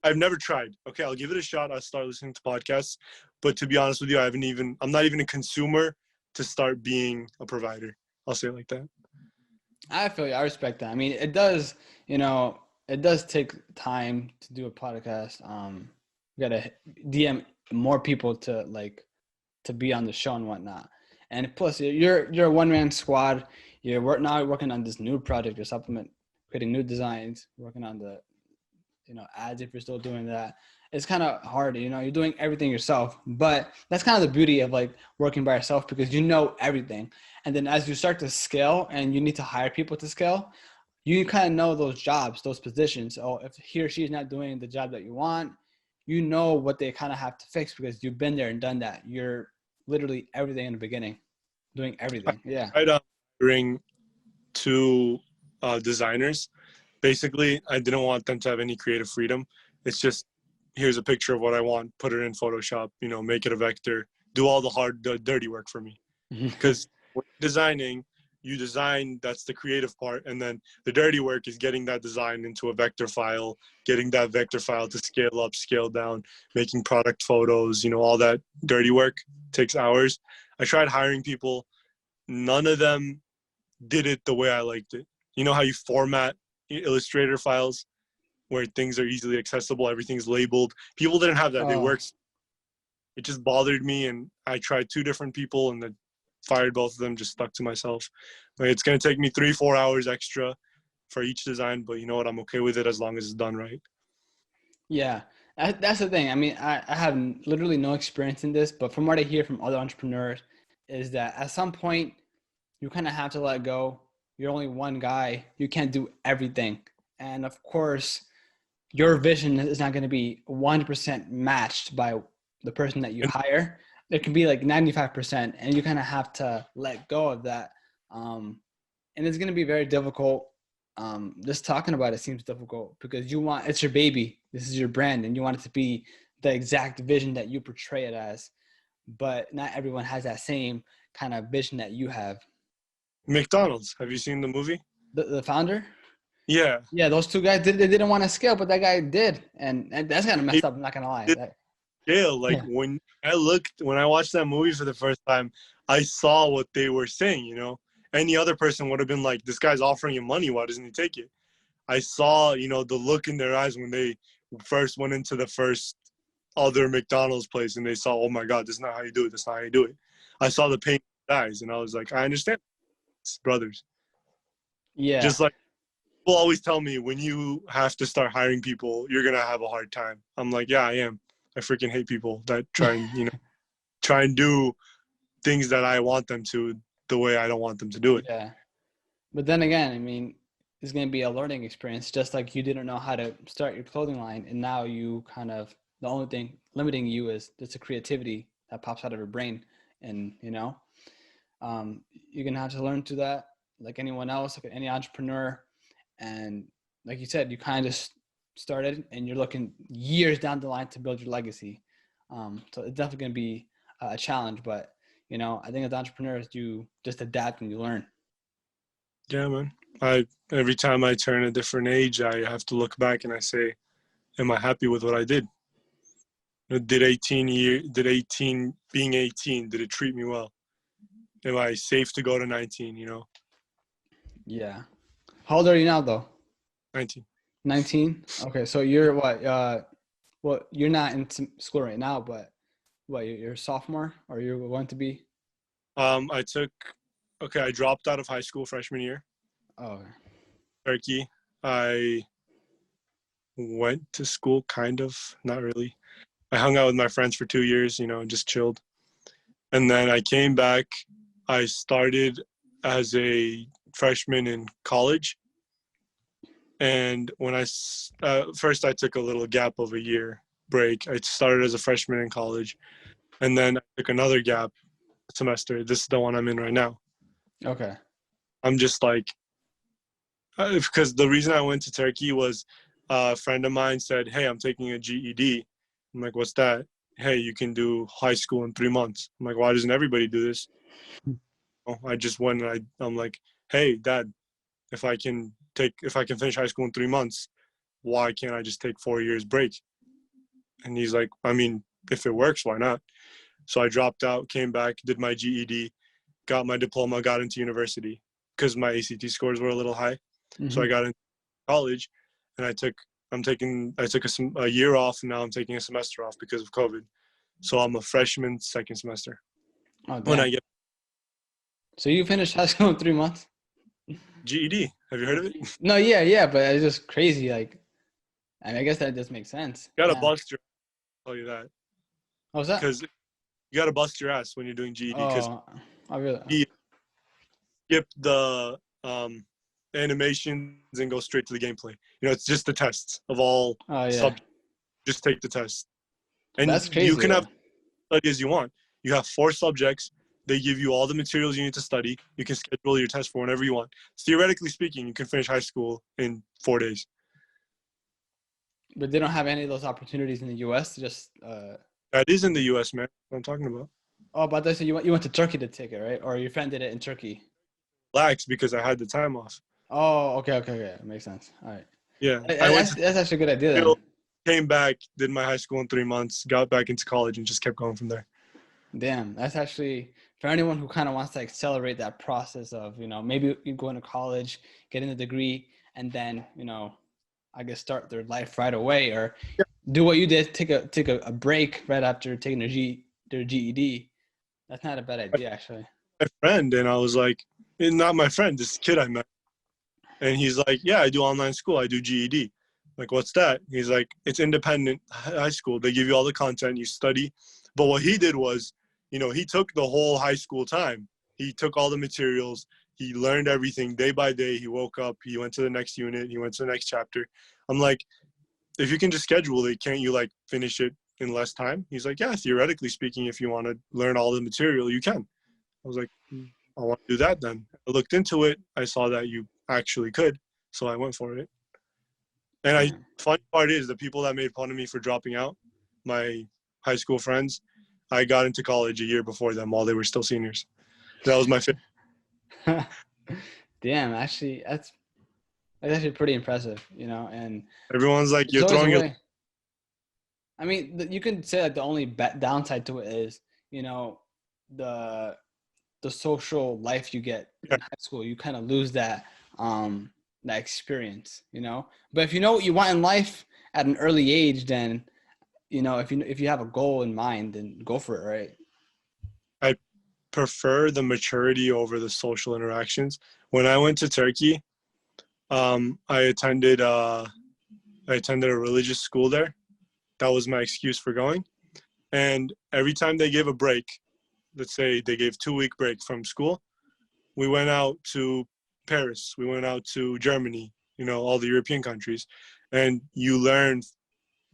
[SPEAKER 2] I've never tried. Okay, I'll give it a shot. I'll start listening to podcasts, but to be honest with you, I'm not even a consumer to start being a provider. I'll say it like that.
[SPEAKER 1] I feel you. I respect that. I mean, it does take time to do a podcast. You gotta DM more people to be on the show and whatnot. And plus, you're a one-man squad. Now working on this new project, your supplement, creating new designs, working on the ads if you're still doing that. It's kind of hard, you're doing everything yourself, but that's kind of the beauty of like working by yourself because you know everything. And then as you start to scale and you need to hire people to scale, you kind of know those jobs, those positions. Oh, if he or she is not doing the job that you want, you know what they kind of have to fix because you've been there and done that. You're literally everything in the beginning, doing everything. Yeah.
[SPEAKER 2] I bring two designers. Basically, I didn't want them to have any creative freedom. It's just, here's a picture of what I want, put it in Photoshop, make it a vector, do all the dirty work for me. Because when designing, you design, that's the creative part, and then the dirty work is getting that design into a vector file, getting that vector file to scale up, scale down, making product photos, all that dirty work takes hours. I tried hiring people. None of them did it the way I liked it. You know how you format Illustrator files where things are easily accessible, everything's labeled. People didn't have that. They worked. It just bothered me, and I tried two different people and then fired both of them, just stuck to myself. It's going to take me 3-4 hours extra for each design, but you know what? I'm okay with it as long as it's done right.
[SPEAKER 1] Yeah, that's the thing. I mean, I have literally no experience in this, but from what I hear from other entrepreneurs is that at some point you kind of have to let go. You're only one guy. You can't do everything. And of course, your vision is not going to be 100% matched by the person that you hire. There can be like 95%, and you kind of have to let go of that. And it's going to be very difficult. Just talking about it seems difficult because it's your baby. This is your brand, and you want it to be the exact vision that you portray it as. But not everyone has that same kind of vision that you have.
[SPEAKER 2] McDonald's. Have you seen the movie?
[SPEAKER 1] The founder?
[SPEAKER 2] Yeah.
[SPEAKER 1] Yeah, those two guys they didn't want to scale, but that guy did, and that's kind of messed up. I'm not gonna lie.
[SPEAKER 2] Like when I watched that movie for the first time, I saw what they were saying, Any other person would have been like, this guy's offering you money. Why doesn't he take it? I saw, the look in their eyes when they first went into the first other McDonald's place and they saw, oh my God, this is not how you do it. That's not how you do it. I saw the pain in their eyes and I was like, I understand. It's brothers.
[SPEAKER 1] Yeah.
[SPEAKER 2] Just like people always tell me, when you have to start hiring people, you're going to have a hard time. I'm like, yeah, I am. I freaking hate people that try and do things that I want them to the way I don't want them to do it.
[SPEAKER 1] Yeah. But then again, I mean, it's going to be a learning experience, just like you didn't know how to start your clothing line. And now you kind of, the only thing limiting you is just the creativity that pops out of your brain. And, you're going to have to learn to that like anyone else, like any entrepreneur. And like you said, you kind of started and you're looking years down the line to build your legacy. So it's definitely going to be a challenge, but I think as entrepreneurs, you just adapt and you learn.
[SPEAKER 2] Yeah, man. Every time I turn a different age, I have to look back and I say, am I happy with what I did? Being 18, did it treat me well? Am I safe to go to 19,
[SPEAKER 1] Yeah. How old are you now though?
[SPEAKER 2] 19.
[SPEAKER 1] 19? Okay. So you're what, well, you're not in school right now, but what, you're a sophomore or you're going to be?
[SPEAKER 2] I dropped out of high school freshman year.
[SPEAKER 1] Oh, okay.
[SPEAKER 2] Turkey. I went to school, kind of, not really. I hung out with my friends for 2 years, and just chilled. And then I came back. I started as a freshman in college. And when first I took a little gap of a year break. I started as a freshman in college. And then I took another gap semester. This is the one I'm in right now.
[SPEAKER 1] Okay.
[SPEAKER 2] I'm just like, because the reason I went to Turkey was a friend of mine said, hey, I'm taking a GED. I'm like, what's that? Hey, you can do high school in 3 months. I'm like, why doesn't everybody do this? I just went and I'm like, hey, Dad, if I can finish high school in 3 months, why can't I just take 4 years break? And he's like, I mean, if it works, why not? So I dropped out, came back, did my GED, got my diploma, got into university because my ACT scores were a little high.
[SPEAKER 1] Mm-hmm.
[SPEAKER 2] So I got into college, and I took a year off, and now I'm taking a semester off because of COVID. So I'm a freshman second semester.
[SPEAKER 1] Oh, damn. So you finished high school in 3 months?
[SPEAKER 2] GED. Have you heard of it?
[SPEAKER 1] No, yeah, but it's just crazy. Like, I mean, I guess that does make sense.
[SPEAKER 2] You gotta bust your ass, I'll tell you that.
[SPEAKER 1] What was that?
[SPEAKER 2] Because you gotta bust your ass when you're doing GED. Because
[SPEAKER 1] I really
[SPEAKER 2] you skip the animations and go straight to the gameplay. It's just the tests of all subjects. Just take the test. And
[SPEAKER 1] that's crazy.
[SPEAKER 2] You can have study as you want. You have 4 subjects. They give you all the materials you need to study. You can schedule your test for whenever you want. Theoretically speaking, you can finish high school in 4 days.
[SPEAKER 1] But they don't have any of those opportunities in the U.S. Just
[SPEAKER 2] that is in the U.S., man. What I'm talking about.
[SPEAKER 1] Oh, but so you went to Turkey to take it, right? Or your friend did it in Turkey?
[SPEAKER 2] Relax, because I had the time off.
[SPEAKER 1] Oh, okay. That makes sense. All right.
[SPEAKER 2] Yeah,
[SPEAKER 1] that's actually a good idea. Then.
[SPEAKER 2] Came back, did my high school in 3 months, got back into college, and just kept going from there.
[SPEAKER 1] Damn, that's actually, for anyone who kind of wants to accelerate that process of, maybe you go into college, getting a degree, and then, I guess start their life right away, or do what you did, take a break right after taking their GED. That's not a bad idea, actually.
[SPEAKER 2] My friend, and I was like, not my friend, this kid I met. And he's like, yeah, I do online school. I do GED. I'm like, what's that? He's like, it's independent high school. They give you all the content, you study. But what he did was, he took the whole high school time. He took all the materials. He learned everything day by day. He woke up. He went to the next unit. He went to the next chapter. I'm like, if you can just schedule it, can't you finish it in less time? He's like, yeah, theoretically speaking, if you want to learn all the material, you can. I was like, I want to do that then. I looked into it. I saw that you actually could. So I went for it. And funny part is the people that made fun of me for dropping out, my high school friends, I got into college a year before them while they were still seniors. That was my favorite.
[SPEAKER 1] Damn, actually, that's actually pretty impressive, and
[SPEAKER 2] everyone's like, you're throwing your...
[SPEAKER 1] I mean, you can say the only downside to it is, the the social life you get in high school. You kind of lose that experience, you know. But if you know what you want in life at an early age, then you know, if you have a goal in mind, then go for it, right?
[SPEAKER 2] I prefer the maturity over the social interactions. When I went to Turkey, I attended a religious school there. That was my excuse for going. And every time they gave a break, let's say they gave 2-week break from school, we went out to Paris, we went out to Germany, you know, all the European countries. And you learn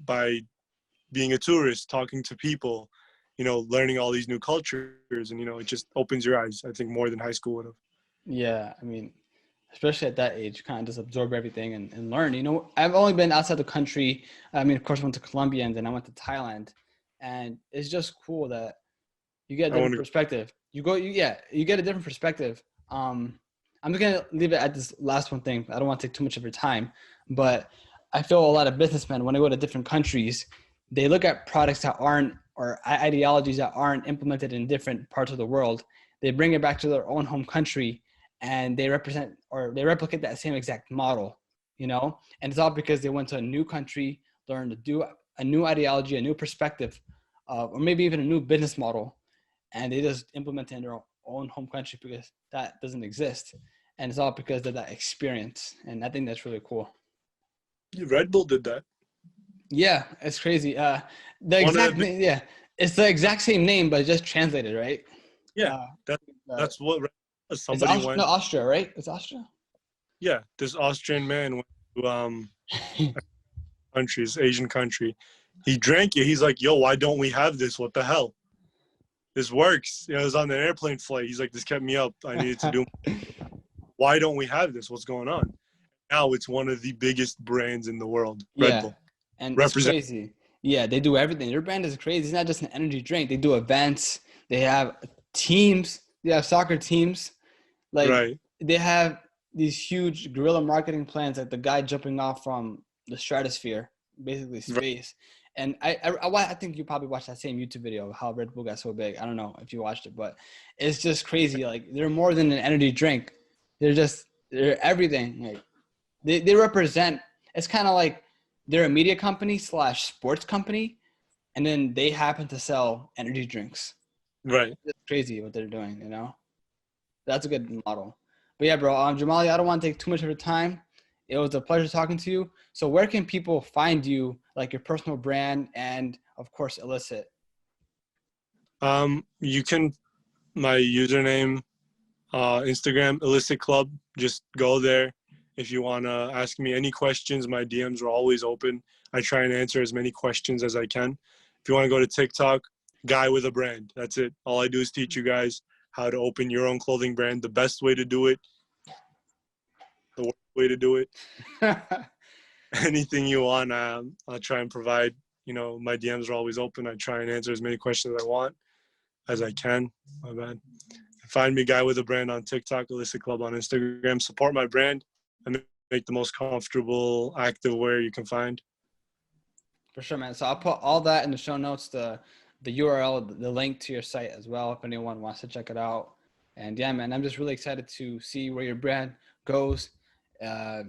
[SPEAKER 2] by being a tourist, talking to people, you know, learning all these new cultures, and, you know, it just opens your eyes, I think, more than high school would have.
[SPEAKER 1] Yeah, I mean, especially at that age, you kind of just absorb everything and learn. You know, I've only been outside the country. I mean, of course, I went to Colombia and then I went to Thailand, and it's just cool that you get a
[SPEAKER 2] I want
[SPEAKER 1] different
[SPEAKER 2] to.
[SPEAKER 1] perspective. You get a different perspective. I'm just gonna leave it at this last one thing. I don't want to take too much of your time, but I feel a lot of businessmen when they go to different countries, they look at products that aren't or ideologies that aren't implemented in different parts of the world. They bring it back to their own home country, and they represent or they replicate that same exact model. You know, and it's all because they went to a new country, learned to do a new ideology, a new perspective, or maybe even a new business model, and they just implement it in their own home country because that doesn't exist, and it's all because of that experience. And I think that's really cool.
[SPEAKER 2] Red Bull did that.
[SPEAKER 1] Yeah, it's crazy. The
[SPEAKER 2] One of the
[SPEAKER 1] exact name, yeah, it's the exact same name but just translated, right?
[SPEAKER 2] Yeah,
[SPEAKER 1] uh,
[SPEAKER 2] that
[SPEAKER 1] uh
[SPEAKER 2] that's what
[SPEAKER 1] it's
[SPEAKER 2] somebody
[SPEAKER 1] No,
[SPEAKER 2] went.
[SPEAKER 1] Austria, right? It's Austria.
[SPEAKER 2] Yeah, this Austrian man went to countries, Asian country. He drank it. He's like, "Yo, why don't we have this? What the hell? This works." You know, I was on an airplane flight. He's like, "This kept me up. I needed to do. Why don't we have this? What's going on?" Now it's one of the biggest brands in the world. Red
[SPEAKER 1] Yeah,
[SPEAKER 2] Bull
[SPEAKER 1] and it's
[SPEAKER 2] represent.
[SPEAKER 1] crazy. Yeah, they do everything. Their brand is crazy. It's not just an energy drink. They do events. They have teams. They have soccer teams. Like
[SPEAKER 2] Right.
[SPEAKER 1] they have these huge guerrilla marketing plans, like the guy jumping off from the stratosphere, basically
[SPEAKER 2] Right.
[SPEAKER 1] space. And I think you probably watched that same YouTube video of how Red Bull got so big. I don't know if you watched it, but it's just crazy. Like they're more than an energy drink. They're everything. Like they represent. It's kind of like they're a media company slash sports company, and then they happen to sell energy drinks.
[SPEAKER 2] Right.
[SPEAKER 1] It's crazy what they're doing. You know. That's a good model. But yeah, bro, Jamali, I don't want to take too much of your time. It was a pleasure talking to you. So where can people find you, like your personal brand and, of course, Illicit?
[SPEAKER 2] You can my username, Instagram, Illicit Club. Just go there. If you want to ask me any questions, my DMs are always open. I try and answer as many questions as I can. If you want to go to TikTok, Guy with a Brand. That's it. All I do is teach you guys how to open your own clothing brand, the best way to do it, the worst way to do it. Anything you want, I'll try and provide. You know, my DMs are always open. I try and answer as many questions as I want as I can. My bad. Find me, Guy with a Brand, on TikTok, Illicit Club on Instagram. Support my brand and make the most comfortable active wear you can find.
[SPEAKER 1] For sure, man. So I'll put all that in the show notes, the URL, the link to your site as well, if anyone wants to check it out. And yeah, man, I'm just really excited to see where your brand goes. Uh,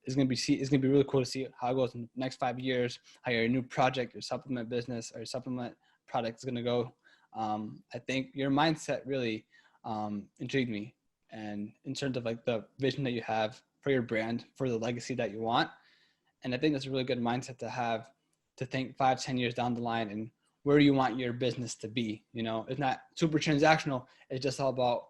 [SPEAKER 1] it's gonna be really cool to see how it goes in the next 5 years, how your new project, your supplement business or your supplement product is gonna go. I think your mindset really intrigued me, and in terms of like the vision that you have for your brand, for the legacy that you want, and I think that's a really good mindset to have, to think 5-10 years down the line and where you want your business to be. You know, it's not super transactional. It's just all about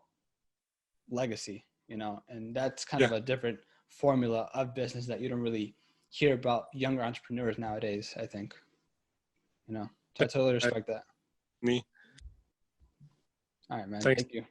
[SPEAKER 1] legacy, you know, and that's kind
[SPEAKER 2] Yeah.
[SPEAKER 1] of a different formula of business that you don't really hear about younger entrepreneurs nowadays, I think, you know, so I totally respect that.
[SPEAKER 2] Me.
[SPEAKER 1] All right, man.
[SPEAKER 2] Thanks.
[SPEAKER 1] Thank you.